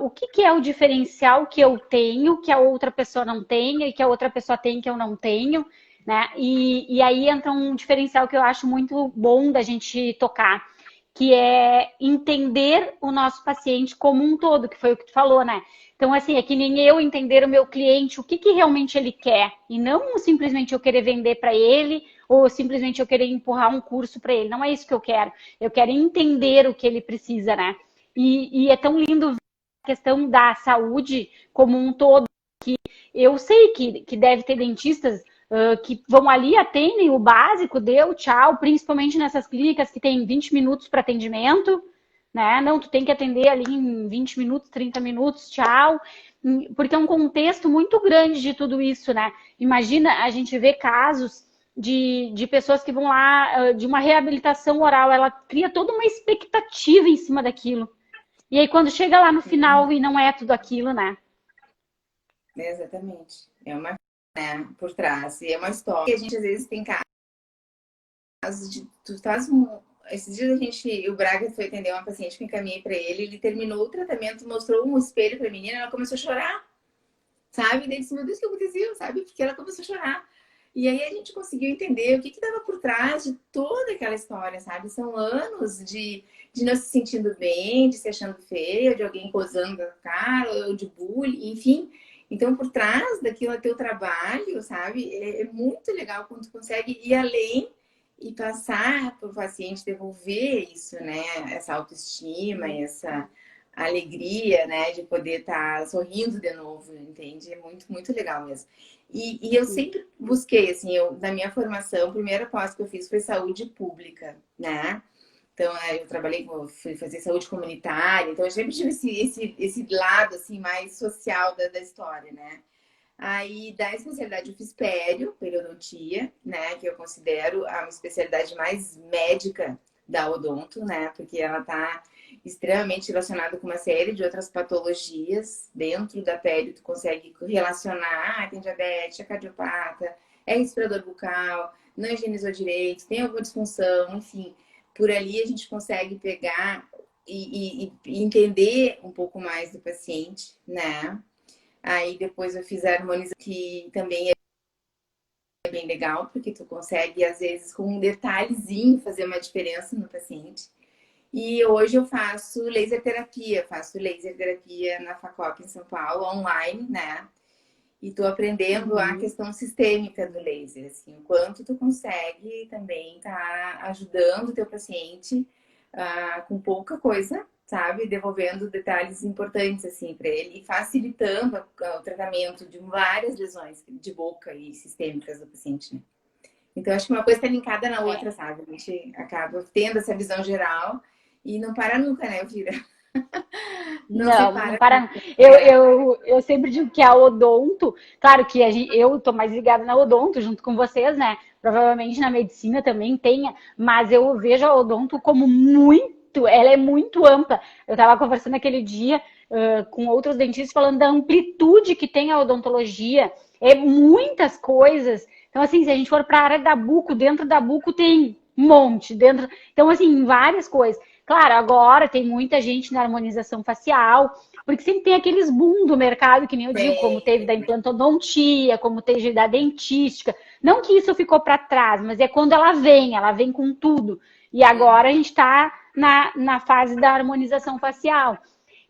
o que é o diferencial que eu tenho, que a outra pessoa não tenha, e que a outra pessoa tem que eu não tenho, né? E aí entra um diferencial que eu acho muito bom da gente tocar, que é entender o nosso paciente como um todo, que foi o que tu falou, né? Então, assim, é que nem eu entender o meu cliente, o que realmente ele quer, e não simplesmente eu querer vender para ele, ou simplesmente eu querer empurrar um curso para ele. Não é isso que eu quero. Eu quero entender o que ele precisa, né? E é tão lindo ver a questão da saúde como um todo. Eu sei que deve ter dentistas que vão ali, atendem o básico, deu, tchau, principalmente nessas clínicas que tem 20 minutos para atendimento, né? Não, tu tem que atender ali em 20 minutos, 30 minutos, tchau. Porque é um contexto muito grande de tudo isso, né? Imagina a gente ver casos de pessoas que vão lá de uma reabilitação oral, ela cria toda uma expectativa em cima daquilo. E aí quando chega lá no final e não é tudo aquilo, né? Exatamente. É uma, né, por trás. E é uma história. E a gente às vezes tem casos de tu faz esses dias o Braga foi atender uma paciente que eu encaminhei para ele terminou o tratamento, mostrou um espelho para a menina, ela começou a chorar, sabe? Daí disse, meu Deus, o que aconteceu, sabe? Porque ela começou a chorar. E aí a gente conseguiu entender o que estava por trás de toda aquela história, sabe? São anos de não se sentindo bem, de se achando feia, de alguém posando a cara, ou de bullying, enfim. Então, por trás daquilo é teu trabalho, sabe? É muito legal quando tu consegue ir além e passar para o paciente, devolver isso, né? Essa autoestima, essa alegria, né? De poder estar sorrindo de novo, entende? É muito, muito legal mesmo. E eu sempre busquei, assim, na minha formação, a primeira pós que eu fiz foi saúde pública, né? Então, eu trabalhei, fui fazer saúde comunitária, então eu sempre tive esse lado, assim, mais social da história, né? Aí, da especialidade, eu fiz periodontia, né? Que eu considero a especialidade mais médica da odonto, né? Porque ela tá extremamente relacionada com uma série de outras patologias. Dentro da pele, tu consegue relacionar, tem diabetes, é cardiopata, é respirador bucal, não higienizou direito, tem alguma disfunção, enfim. Por ali a gente consegue pegar e entender um pouco mais do paciente, né? Aí depois eu fiz a harmonização, que também é bem legal, porque tu consegue, às vezes, com um detalhezinho, fazer uma diferença no paciente. E hoje eu faço laser terapia na FACOP em São Paulo, online, né? E tô aprendendo a questão sistêmica do laser, assim, o quanto tu consegue também tá ajudando o teu paciente com pouca coisa, sabe? Devolvendo detalhes importantes, assim, para ele e facilitando o tratamento de várias lesões de boca e sistêmicas do paciente, né? Então, acho que uma coisa está linkada na outra, sabe? A gente acaba tendo essa visão geral e não para nunca, né, Elvira? Não para. Eu sempre digo que a odonto, claro que eu tô mais ligada na odonto junto com vocês, né? Provavelmente na medicina também tenha, mas eu vejo a odonto como ela é muito ampla. Eu estava conversando aquele dia com outros dentistas falando da amplitude que tem a odontologia, é muitas coisas. Então, assim, se a gente for para a área da buco, dentro da buco tem um monte, dentro. Então, assim, várias coisas. Claro, agora tem muita gente na harmonização facial, porque sempre tem aqueles boom do mercado, que nem eu digo, como teve da implantodontia, como teve da dentística. Não que isso ficou para trás, mas é quando ela vem com tudo. E agora a gente está na fase da harmonização facial.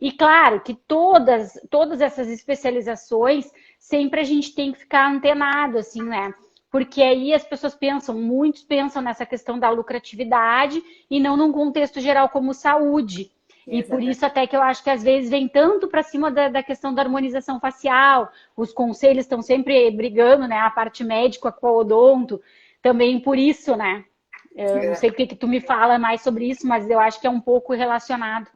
E claro que todas essas especializações, sempre a gente tem que ficar antenado, assim, né? Porque aí as pessoas muitos pensam nessa questão da lucratividade e não num contexto geral como saúde. E por isso até que eu acho que às vezes vem tanto para cima da questão da harmonização facial, os conselhos estão sempre brigando, né? A parte médica com a odonto, também por isso, né? Eu não sei o que tu me fala mais sobre isso, mas eu acho que é um pouco relacionado.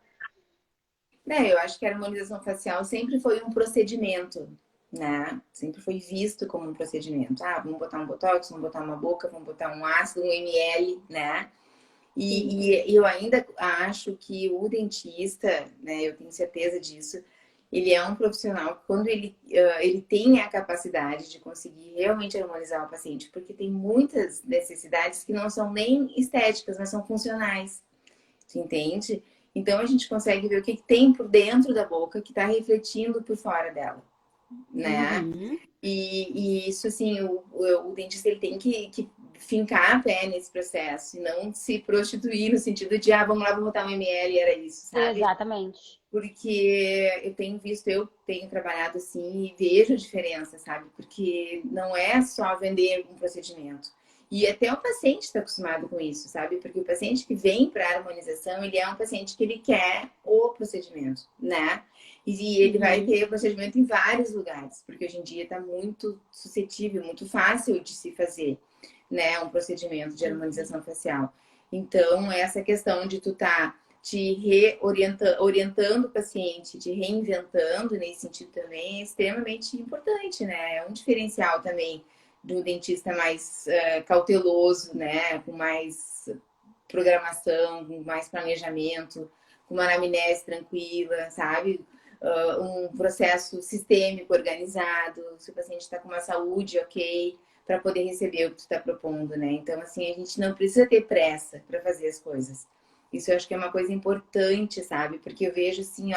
Eu acho que a harmonização facial sempre foi um procedimento, né? Sempre foi visto como um procedimento. Vamos botar um botox, vamos botar uma boca, vamos botar um ácido, um ml, né? E eu ainda acho que o dentista, né? Eu tenho certeza disso. Ele é um profissional quando ele tem a capacidade de conseguir realmente harmonizar o paciente, porque tem muitas necessidades que não são nem estéticas, mas são funcionais. Tu entende? Então a gente consegue ver o que tem por dentro da boca que está refletindo por fora dela, né? E isso, assim, o dentista ele tem que fincar a pé nesse processo e não se prostituir no sentido de, vamos lá, vou botar um ml e era isso, sabe? Exatamente. Porque eu tenho trabalhado assim e vejo a diferença, sabe? Porque não é só vender um procedimento. E até o paciente está acostumado com isso, sabe? Porque o paciente que vem para a harmonização, ele é um paciente que ele quer o procedimento, né? E ele vai ter o procedimento em vários lugares, porque hoje em dia está muito suscetível, muito fácil de se fazer, né? Um procedimento de harmonização facial. Então, essa questão de tu orientando o paciente, te reinventando nesse sentido também é extremamente importante, né? É um diferencial também do dentista mais cauteloso, né? Com mais programação, com mais planejamento, com uma anamnese tranquila, sabe? Um processo sistêmico organizado, se o paciente está com uma saúde ok, para poder receber o que tu está propondo, né? Então, assim, a gente não precisa ter pressa para fazer as coisas. Isso eu acho que é uma coisa importante, sabe? Porque eu vejo assim,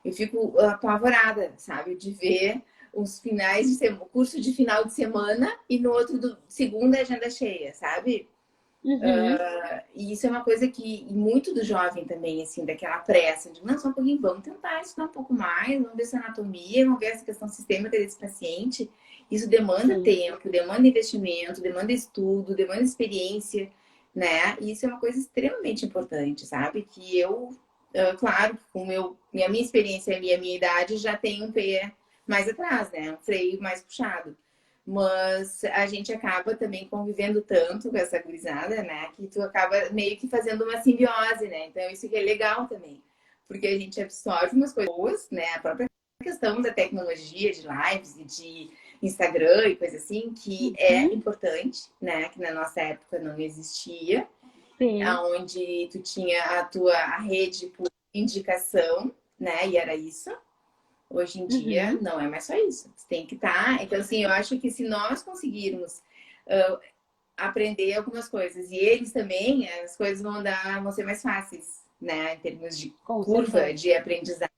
eu fico apavorada, sabe? De ver os finais de semana, curso de final de semana e no outro segunda agenda cheia, sabe? E isso é uma coisa que muito do jovem também, assim, daquela pressa, de não, só um pouquinho, vamos tentar estudar um pouco mais, vamos ver essa anatomia, vamos ver essa questão sistêmica desse paciente. Isso demanda tempo, demanda investimento, demanda estudo, demanda experiência, né? E isso é uma coisa extremamente importante, sabe? Que eu, claro, com minha experiência e a minha idade, já tenho um pé mais atrás, né? Um freio mais puxado. Mas a gente acaba também convivendo tanto com essa gurizada, né? Que tu acaba meio que fazendo uma simbiose, né? Então isso que é legal também. Porque a gente absorve umas coisas boas, né? A própria questão da tecnologia, de lives e de Instagram e coisa assim, que é importante, né? Que na nossa época não existia. Onde tu tinha a rede por indicação, né? E era isso. Hoje em dia, não é mais só isso. Você tem que estar... Então, assim, eu acho que se nós conseguirmos aprender algumas coisas e eles também, as coisas vão ser mais fáceis, né? Em termos de curva de aprendizado.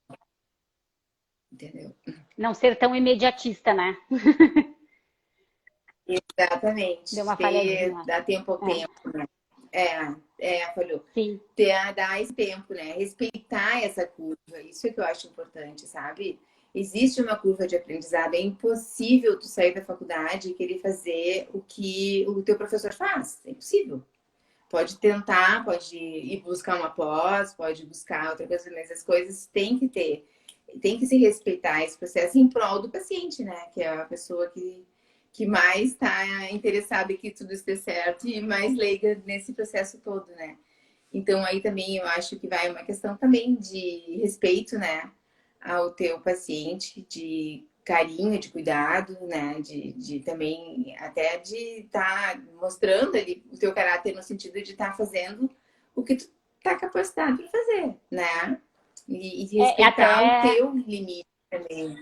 Entendeu? Não ser tão imediatista, né? Exatamente. Deu uma falhadinha. Dar tempo ao tempo, né? Falhou. Sim. Dar esse tempo, né? Respeitar essa curva. Isso é que eu acho importante, sabe? Existe uma curva de aprendizado. É impossível tu sair da faculdade e querer fazer o que o teu professor faz. É impossível. Pode tentar, pode ir buscar uma pós, pode buscar outra coisa, mas as coisas tem que se respeitar esse processo em prol do paciente, né? Que é a pessoa que mais está interessada em que tudo esteja certo e mais leiga nesse processo todo, né? Então, aí também eu acho que vai uma questão também de respeito, né? Ao teu paciente, de carinho, de cuidado, né? De também, até de estar mostrando ali o teu caráter no sentido de estar fazendo o que tu tá capacitado para fazer, né? E de respeitar o Até teu limite também.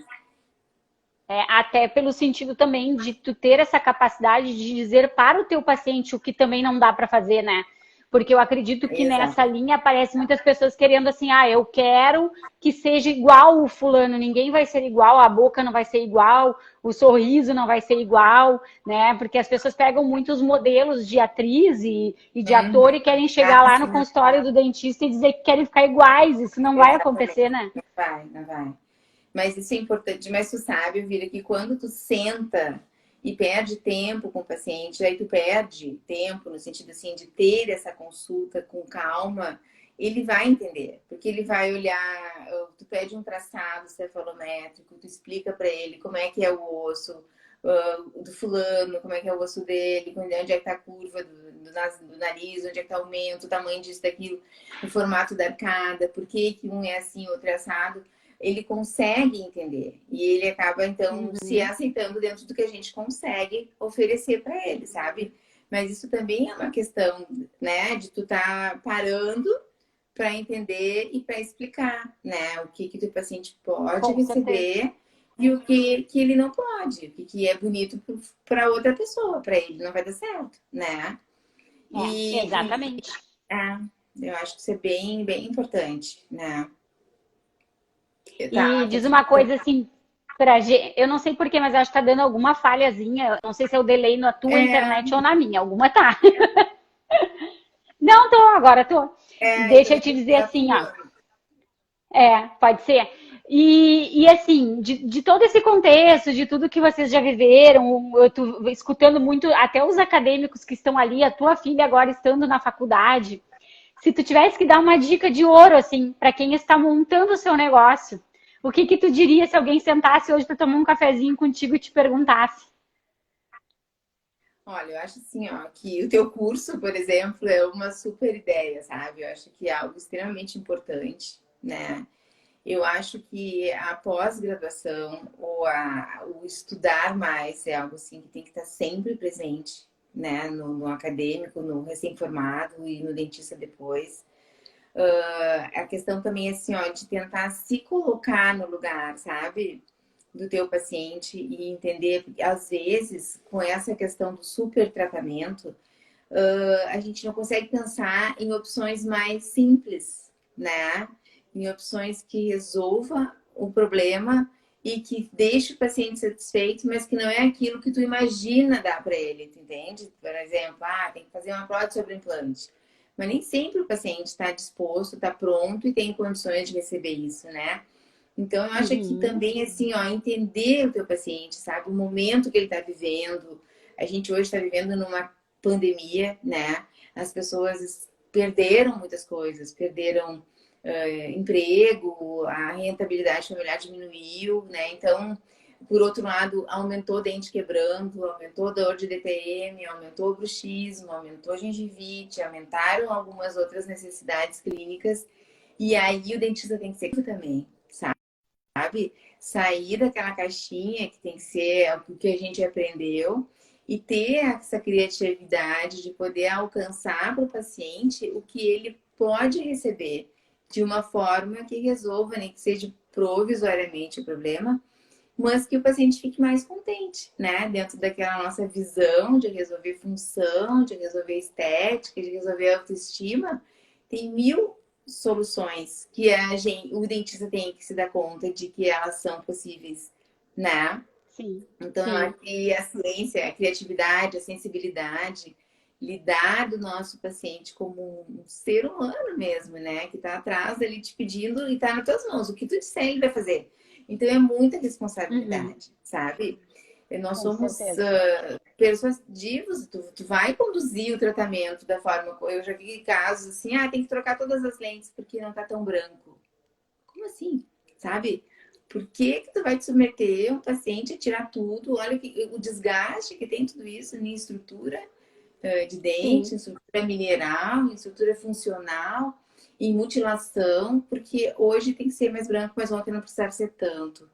até pelo sentido também de tu ter essa capacidade de dizer para o teu paciente o que também não dá para fazer, né? Porque eu acredito que Exato. nessa linha aparecem muitas pessoas querendo assim, eu quero que seja igual o fulano, ninguém vai ser igual, a boca não vai ser igual, o sorriso não vai ser igual, né? Porque as pessoas pegam muitos modelos de atriz e de ator e querem chegar lá no Sim, consultório do dentista e dizer que querem ficar iguais. Isso não vai exatamente. acontecer, né? Não vai, não vai. Mas isso é importante. Mas tu sabe, Vira, que quando tu senta e perde tempo com o paciente, aí tu perde tempo no sentido assim de ter essa consulta com calma, ele vai entender, porque ele vai olhar, tu pede um traçado cefalométrico, tu explica para ele como é que é o osso do fulano, como é que é o osso dele, onde é que está a curva do nariz, onde é que está o aumento, o tamanho disso, daquilo, o formato da arcada, por que que um é assim, outro é assado, ele consegue entender. E ele acaba, então, se aceitando dentro do que a gente consegue oferecer para ele, sabe? Mas isso também é uma questão, né, de tu tá parando para entender e para explicar, né, o que o paciente pode Com certeza. receber e o que ele não pode, o que é bonito para outra pessoa, para ele não vai dar certo, né? Exatamente. É, eu acho que isso é bem, bem importante, né? E diz uma coisa assim, eu não sei porquê, mas acho que tá dando alguma falhazinha. Eu não sei se é o delay na tua É, internet ou na minha. Alguma tá. Não, agora tô. eu Deixa eu também te dizer da assim, ó. tua. Pode ser. E assim, de todo esse contexto, de tudo que vocês já viveram, eu tô escutando muito, até os acadêmicos que estão ali, a tua filha agora estando na faculdade, se tu tivesse que dar uma dica de ouro, assim, para quem está montando o seu negócio, o que tu diria se alguém sentasse hoje para tomar um cafezinho contigo e te perguntasse? Olha, eu acho assim, ó, que o teu curso, por exemplo, é uma super ideia, sabe? Eu acho que é algo extremamente importante, né? Eu acho que a pós-graduação ou o estudar mais é algo assim que tem que estar sempre presente, né? No acadêmico, no recém-formado e no dentista depois. A questão também é assim, ó, de tentar se colocar no lugar, sabe? Do teu paciente e entender, porque às vezes, com essa questão do super tratamento, a gente não consegue pensar em opções mais simples, né? Em opções que resolva o problema e que deixe o paciente satisfeito, mas que não é aquilo que tu imagina dar para ele, tu entende? Por exemplo, tem que fazer uma prótese sobre implante. Mas nem sempre o paciente está disposto, está pronto e tem condições de receber isso, né? Então, eu acho que Uhum. também, assim, ó, entender o teu paciente, sabe? O momento que ele está vivendo. A gente hoje está vivendo numa pandemia, né? As pessoas perderam muitas coisas, perderam emprego, a rentabilidade familiar diminuiu, né? Então, por outro lado, aumentou dente quebrando, aumentou dor de DTM, aumentou o bruxismo, aumentou a gengivite, aumentaram algumas outras necessidades clínicas. E aí o dentista tem que ser também, sabe? Sair daquela caixinha que tem que ser o que a gente aprendeu e ter essa criatividade de poder alcançar para o paciente o que ele pode receber de uma forma que resolva, nem que seja provisoriamente o problema, mas que o paciente fique mais contente, né? Dentro daquela nossa visão de resolver função, de resolver estética, de resolver autoestima, tem mil soluções que o dentista tem que se dar conta de que elas são possíveis, né? Sim, Então, eu sim. acho que a ciência, a criatividade, a sensibilidade, lidar do nosso paciente como um ser humano mesmo, né? Que está atrás ali te pedindo e está nas tuas mãos. O que tu disser, ele vai fazer. Então, é muita Uhum, responsabilidade, sabe? Nós com somos certeza. persuasivos, tu vai conduzir o tratamento da forma. Eu já vi casos assim, tem que trocar todas as lentes porque não tá tão branco. Como assim? Sabe? Por que que tu vai te submeter um paciente a tirar tudo? Olha o desgaste que tem tudo isso em estrutura de dente, em Sim. estrutura mineral, em estrutura funcional, em mutilação, porque hoje tem que ser mais branco, mas ontem não precisava ser tanto,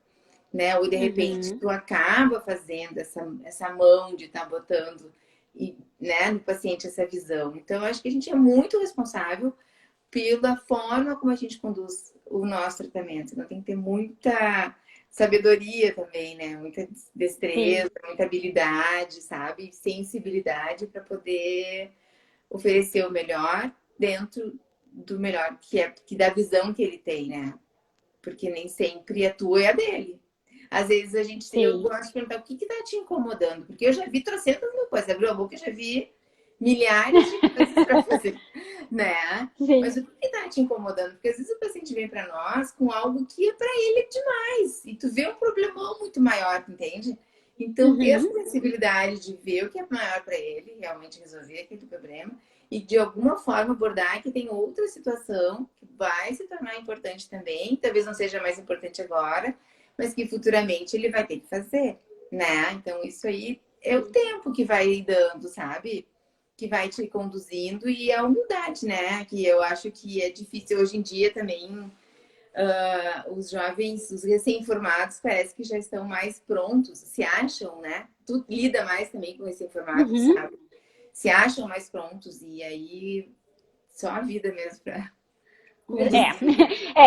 né? Ou de repente Uhum, tu acaba fazendo essa mão de estar botando né, no paciente essa visão. Então, eu acho que a gente é muito responsável pela forma como a gente conduz o nosso tratamento. Então, tem que ter muita sabedoria também, né? Muita sim. destreza, muita habilidade, sabe? Sensibilidade para poder oferecer o melhor dentro do melhor, que da visão que ele tem, né? Porque nem sempre a tua é a dele. Às vezes eu Sim. gosto de perguntar o que que tá te incomodando, porque eu já vi trocentas mil coisas, abriu a boca, eu já vi milhares de coisas para fazer, né? Mas Sim. o que tá te incomodando? Porque às vezes o paciente vem para nós com algo que é para ele demais e tu vê um problemão muito maior, entende? Então, ter essa Uhum. sensibilidade de ver o que é maior para ele, realmente resolver aquele problema e de alguma forma abordar que tem outra situação que vai se tornar importante também, talvez não seja mais importante agora, mas que futuramente ele vai ter que fazer, né? Então, isso aí é o tempo que vai dando, sabe? Que vai te conduzindo e a humildade, né? Que eu acho que é difícil hoje em dia também. Os jovens, os recém-formados, parece que já estão mais prontos, se acham, né? Tu lida mais também com recém-formados, Uhum. sabe? Se acham mais prontos e aí só a vida mesmo para conduzir.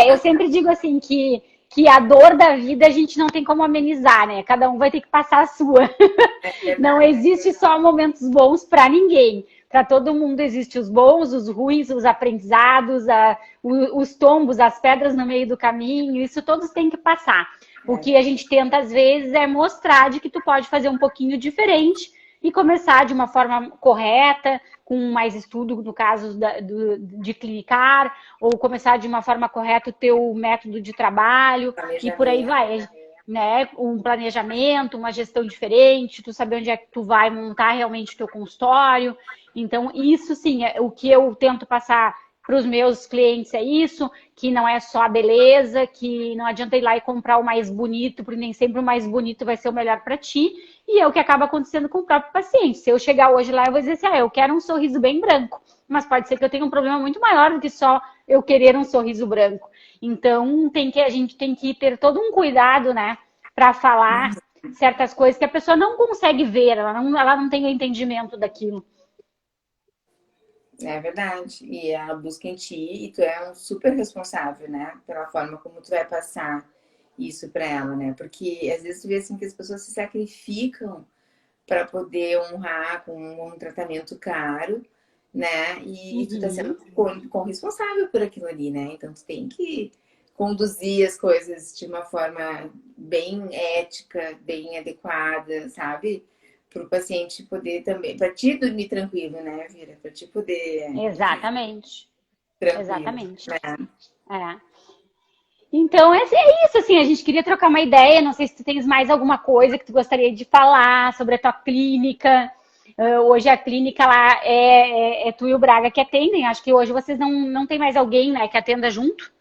Eu sempre digo assim que a dor da vida a gente não tem como amenizar, né? Cada um vai ter que passar a sua. É Não verdade. existe só momentos bons para ninguém. Para todo mundo existem os bons, os ruins, os aprendizados, os tombos, as pedras no meio do caminho. Isso todos têm que passar. O É, que a gente tenta às vezes é mostrar de que tu pode fazer um pouquinho diferente e começar de uma forma correta, com mais estudo, no caso de clinicar, ou começar de uma forma correta o teu método de trabalho e por aí planejamento. vai, né? Um planejamento, uma gestão diferente, tu saber onde é que tu vai montar realmente o teu consultório. Então, isso sim, é o que eu tento passar para os meus clientes é isso, que não é só a beleza, que não adianta ir lá e comprar o mais bonito, porque nem sempre o mais bonito vai ser o melhor para ti. E é o que acaba acontecendo com o próprio paciente. Se eu chegar hoje lá, eu vou dizer assim, eu quero um sorriso bem branco. Mas pode ser que eu tenha um problema muito maior do que só eu querer um sorriso branco. Então, a gente tem que ter todo um cuidado, né, para falar certas coisas que a pessoa não consegue ver, ela não tem o entendimento daquilo. É verdade. E ela busca em ti e tu é um super responsável, né? Pela forma como tu vai passar isso para ela, né? Porque às vezes tu vê assim que as pessoas se sacrificam para poder honrar com um tratamento caro, né? E tu tá sendo Uhum. corresponsável por aquilo ali, né? Então tu tem que conduzir as coisas de uma forma bem ética, bem adequada, sabe? Para o paciente poder também, para ti dormir tranquilo, né, Vira? Para ti poder, enfim, Exatamente. tranquilo, Exatamente. né? É. Então, é isso, assim, a gente queria trocar uma ideia, não sei se tu tens mais alguma coisa que tu gostaria de falar sobre a tua clínica. Hoje a clínica lá é tu e o Braga que atendem, acho que hoje vocês não tem mais alguém, né, que atenda junto.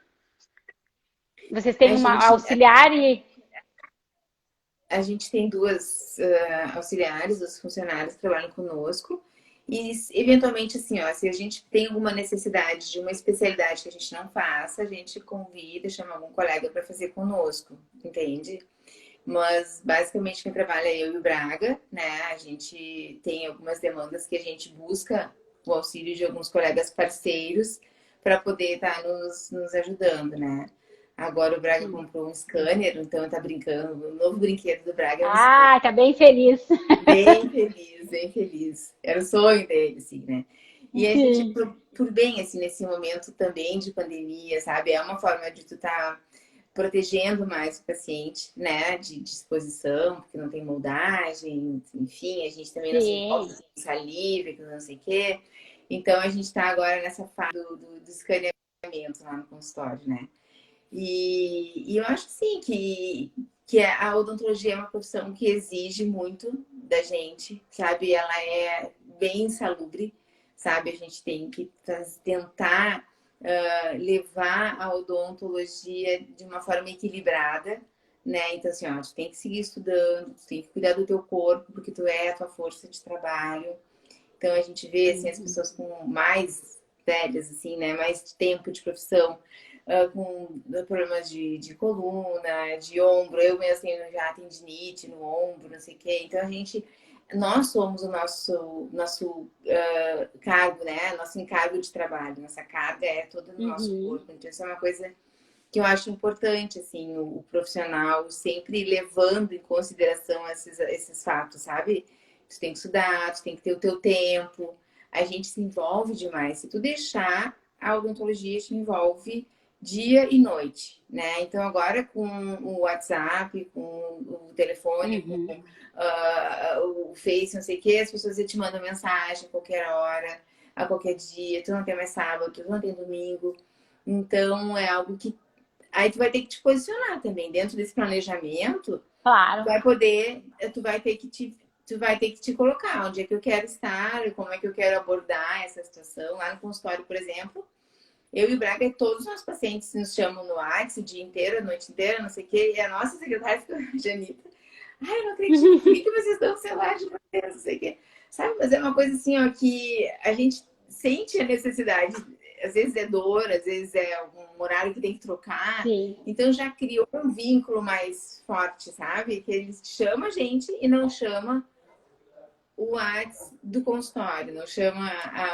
Vocês A têm uma gente, auxiliar e... a gente tem duas auxiliares, duas funcionários que trabalham conosco. E, eventualmente, assim, ó, se a gente tem alguma necessidade de uma especialidade que a gente não faça, a gente convida, chama algum colega para fazer conosco, entende? Mas, basicamente, quem trabalha é eu e o Braga, né? A gente tem algumas demandas que a gente busca o auxílio de alguns colegas parceiros para poder estar nos ajudando, né? Agora o Braga comprou um scanner, então tá brincando. O novo brinquedo do Braga é um scanner. Ah, tá bem feliz. Bem feliz, bem feliz. Era o sonho dele, assim, né? E a gente, Sim. por bem, assim, nesse momento também de pandemia, sabe? É uma forma de tu tá protegendo mais o paciente, né, de exposição, porque não tem moldagem, enfim, a gente também não se envolve Sim. com saliva, com não sei o quê. Então, a gente está agora nessa fase do escaneamento lá no consultório, né? E eu acho sim que a odontologia é uma profissão que exige muito da gente, sabe? Ela é bem insalubre, sabe? A gente tem que tentar levar a odontologia de uma forma equilibrada, né? Então, assim, ó, tu tem que seguir estudando, tu tem que cuidar do teu corpo, porque tu é a tua força de trabalho. Então, a gente vê, assim, as pessoas com mais velhas, assim, né? Mais tempo de profissão, com problemas de coluna, de ombro. Eu mesmo tenho já tendinite no ombro, não sei o quê. Então, nós somos o nosso cargo, né? Nosso encargo de trabalho. Nossa carga é toda no nosso corpo. Então, isso é uma coisa que eu acho importante, assim, o profissional sempre levando em consideração esses fatos, sabe? Tu tem que estudar, tu tem que ter o teu tempo. A gente se envolve demais. Se tu deixar, a odontologia te envolve dia e noite, né? Então, agora com o WhatsApp, com o telefone, com o Face, não sei o quê, as pessoas te mandam mensagem a qualquer hora, a qualquer dia. Tu não tem mais sábado, tu não tem domingo. Então, é algo que aí tu vai ter que te posicionar também dentro desse planejamento. Claro. Tu vai ter que te colocar onde é que eu quero estar, como é que eu quero abordar essa situação. Lá no consultório, por exemplo, eu e o Braga, todos os nossos pacientes nos chamam no WhatsApp o dia inteiro, a noite inteira, não sei o quê. E a nossa secretária fica, Janita, ai, eu não acredito, por que vocês dão o celular de vocês, não sei o quê. Sabe, mas é uma coisa assim, ó, que a gente sente a necessidade. Às vezes é dor, às vezes é um horário que tem que trocar. Sim. Então já criou um vínculo mais forte, sabe? Que eles chamam a gente e não chama o WhatsApp do consultório, não chama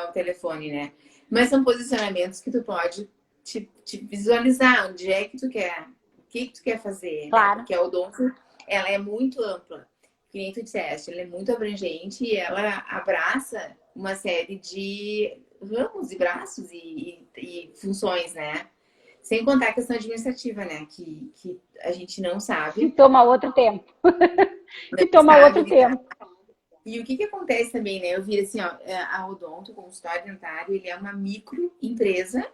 o telefone, né? Mas são posicionamentos que tu pode te visualizar, onde é que tu quer, o que tu quer fazer, claro, né? Porque a odonto, ela é muito ampla, que nem tu disseste, ela é muito abrangente e ela abraça uma série de ramos e braços e funções, né? Sem contar a questão administrativa, né? Que a gente não sabe. Que toma outro tempo. Que toma outro tempo. E o que acontece também, né? Eu vi assim, ó, a odonto, o consultório dentário, ele é uma microempresa.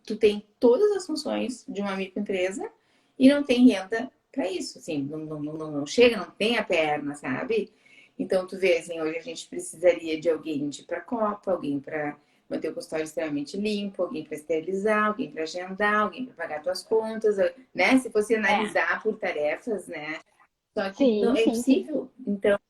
Tu tem todas as funções de uma microempresa e não tem renda para isso, assim, não chega, não tem a perna, sabe? Então, tu vê, assim, hoje a gente precisaria de alguém de ir pra Copa, alguém para manter o consultório extremamente limpo, alguém para esterilizar, alguém para agendar, alguém para pagar tuas contas, né? Se fosse analisar por tarefas, né? Só que não é impossível. Então,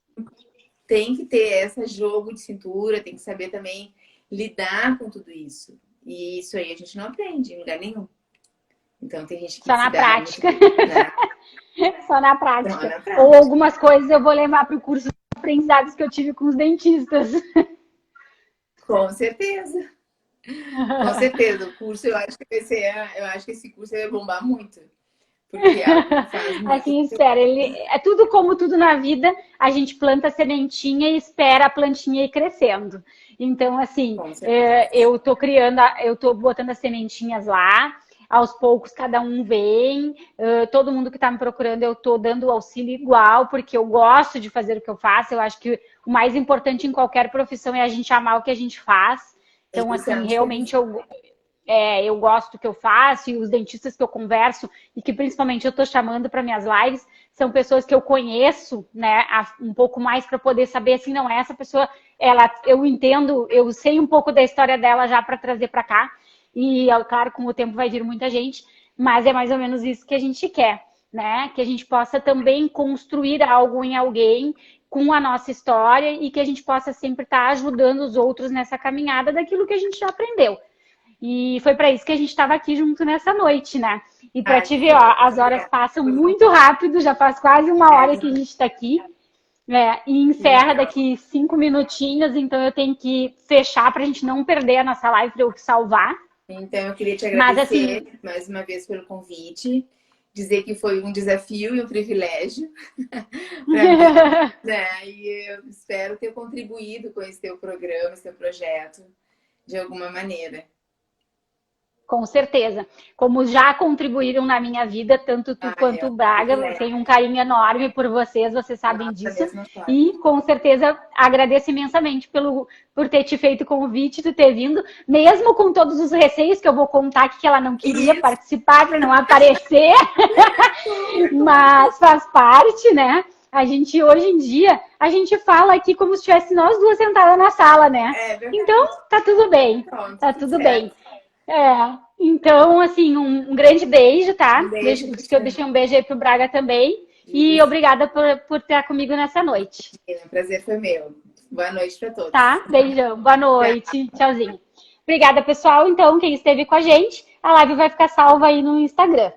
tem que ter esse jogo de cintura, tem que saber também lidar com tudo isso. E isso aí a gente não aprende em lugar nenhum. Então tem gente que só na prática. Muito bem, né? Só na prática. Ou algumas coisas eu vou levar para o curso de aprendizados que eu tive com os dentistas. Com certeza. Com certeza. O curso, eu acho que esse curso vai bombar muito. Porque é algo que faz muito. Assim, espera. É tudo como tudo na vida, a gente planta a sementinha e espera a plantinha ir crescendo. Então, assim, eu tô botando as sementinhas lá, aos poucos cada um vem, todo mundo que está me procurando eu tô dando auxílio igual, porque eu gosto de fazer o que eu faço, eu acho que o mais importante em qualquer profissão é a gente amar o que a gente faz. Então, assim, realmente eu gosto do que eu faço e os dentistas que eu converso e que principalmente eu tô chamando para minhas lives são pessoas que eu conheço, né, um pouco mais para poder saber assim, não, essa pessoa, eu entendo, eu sei um pouco da história dela já para trazer para cá e, claro, com o tempo vai vir muita gente, mas é mais ou menos isso que a gente quer, né, que a gente possa também construir algo em alguém com a nossa história e que a gente possa sempre estar ajudando os outros nessa caminhada daquilo que a gente já aprendeu. E foi para isso que a gente estava aqui junto nessa noite, né? E para te ver, ó, as horas passam muito rápido, já faz quase uma hora que a gente está aqui. E encerra daqui 5 minutinhos, então eu tenho que fechar para a gente não perder a nossa live para eu salvar. Então eu queria te agradecer mais uma vez pelo convite, dizer que foi um desafio e um privilégio para mim, né? E eu espero ter contribuído com esse teu programa, esse teu projeto, de alguma maneira. Com certeza. Como já contribuíram na minha vida, tanto tu quanto o Braga, eu tenho um carinho enorme por vocês sabem disso. E com certeza agradeço imensamente por ter te feito o convite, tu ter vindo, mesmo com todos os receios que eu vou contar aqui, que ela não queria participar para não aparecer, mas faz parte, né? A gente, hoje em dia, a gente fala aqui como se tivesse nós duas sentadas na sala, né? Então, tá tudo bem. Tá tudo bem. Então, assim, um grande beijo, tá? Eu deixei um beijo aí pro Braga também. E obrigada por estar comigo nessa noite. O prazer foi meu. Boa noite para todos. Tá? Beijão. Boa noite. Tchauzinho. Obrigada, pessoal. Então, quem esteve com a gente, a live vai ficar salva aí no Instagram.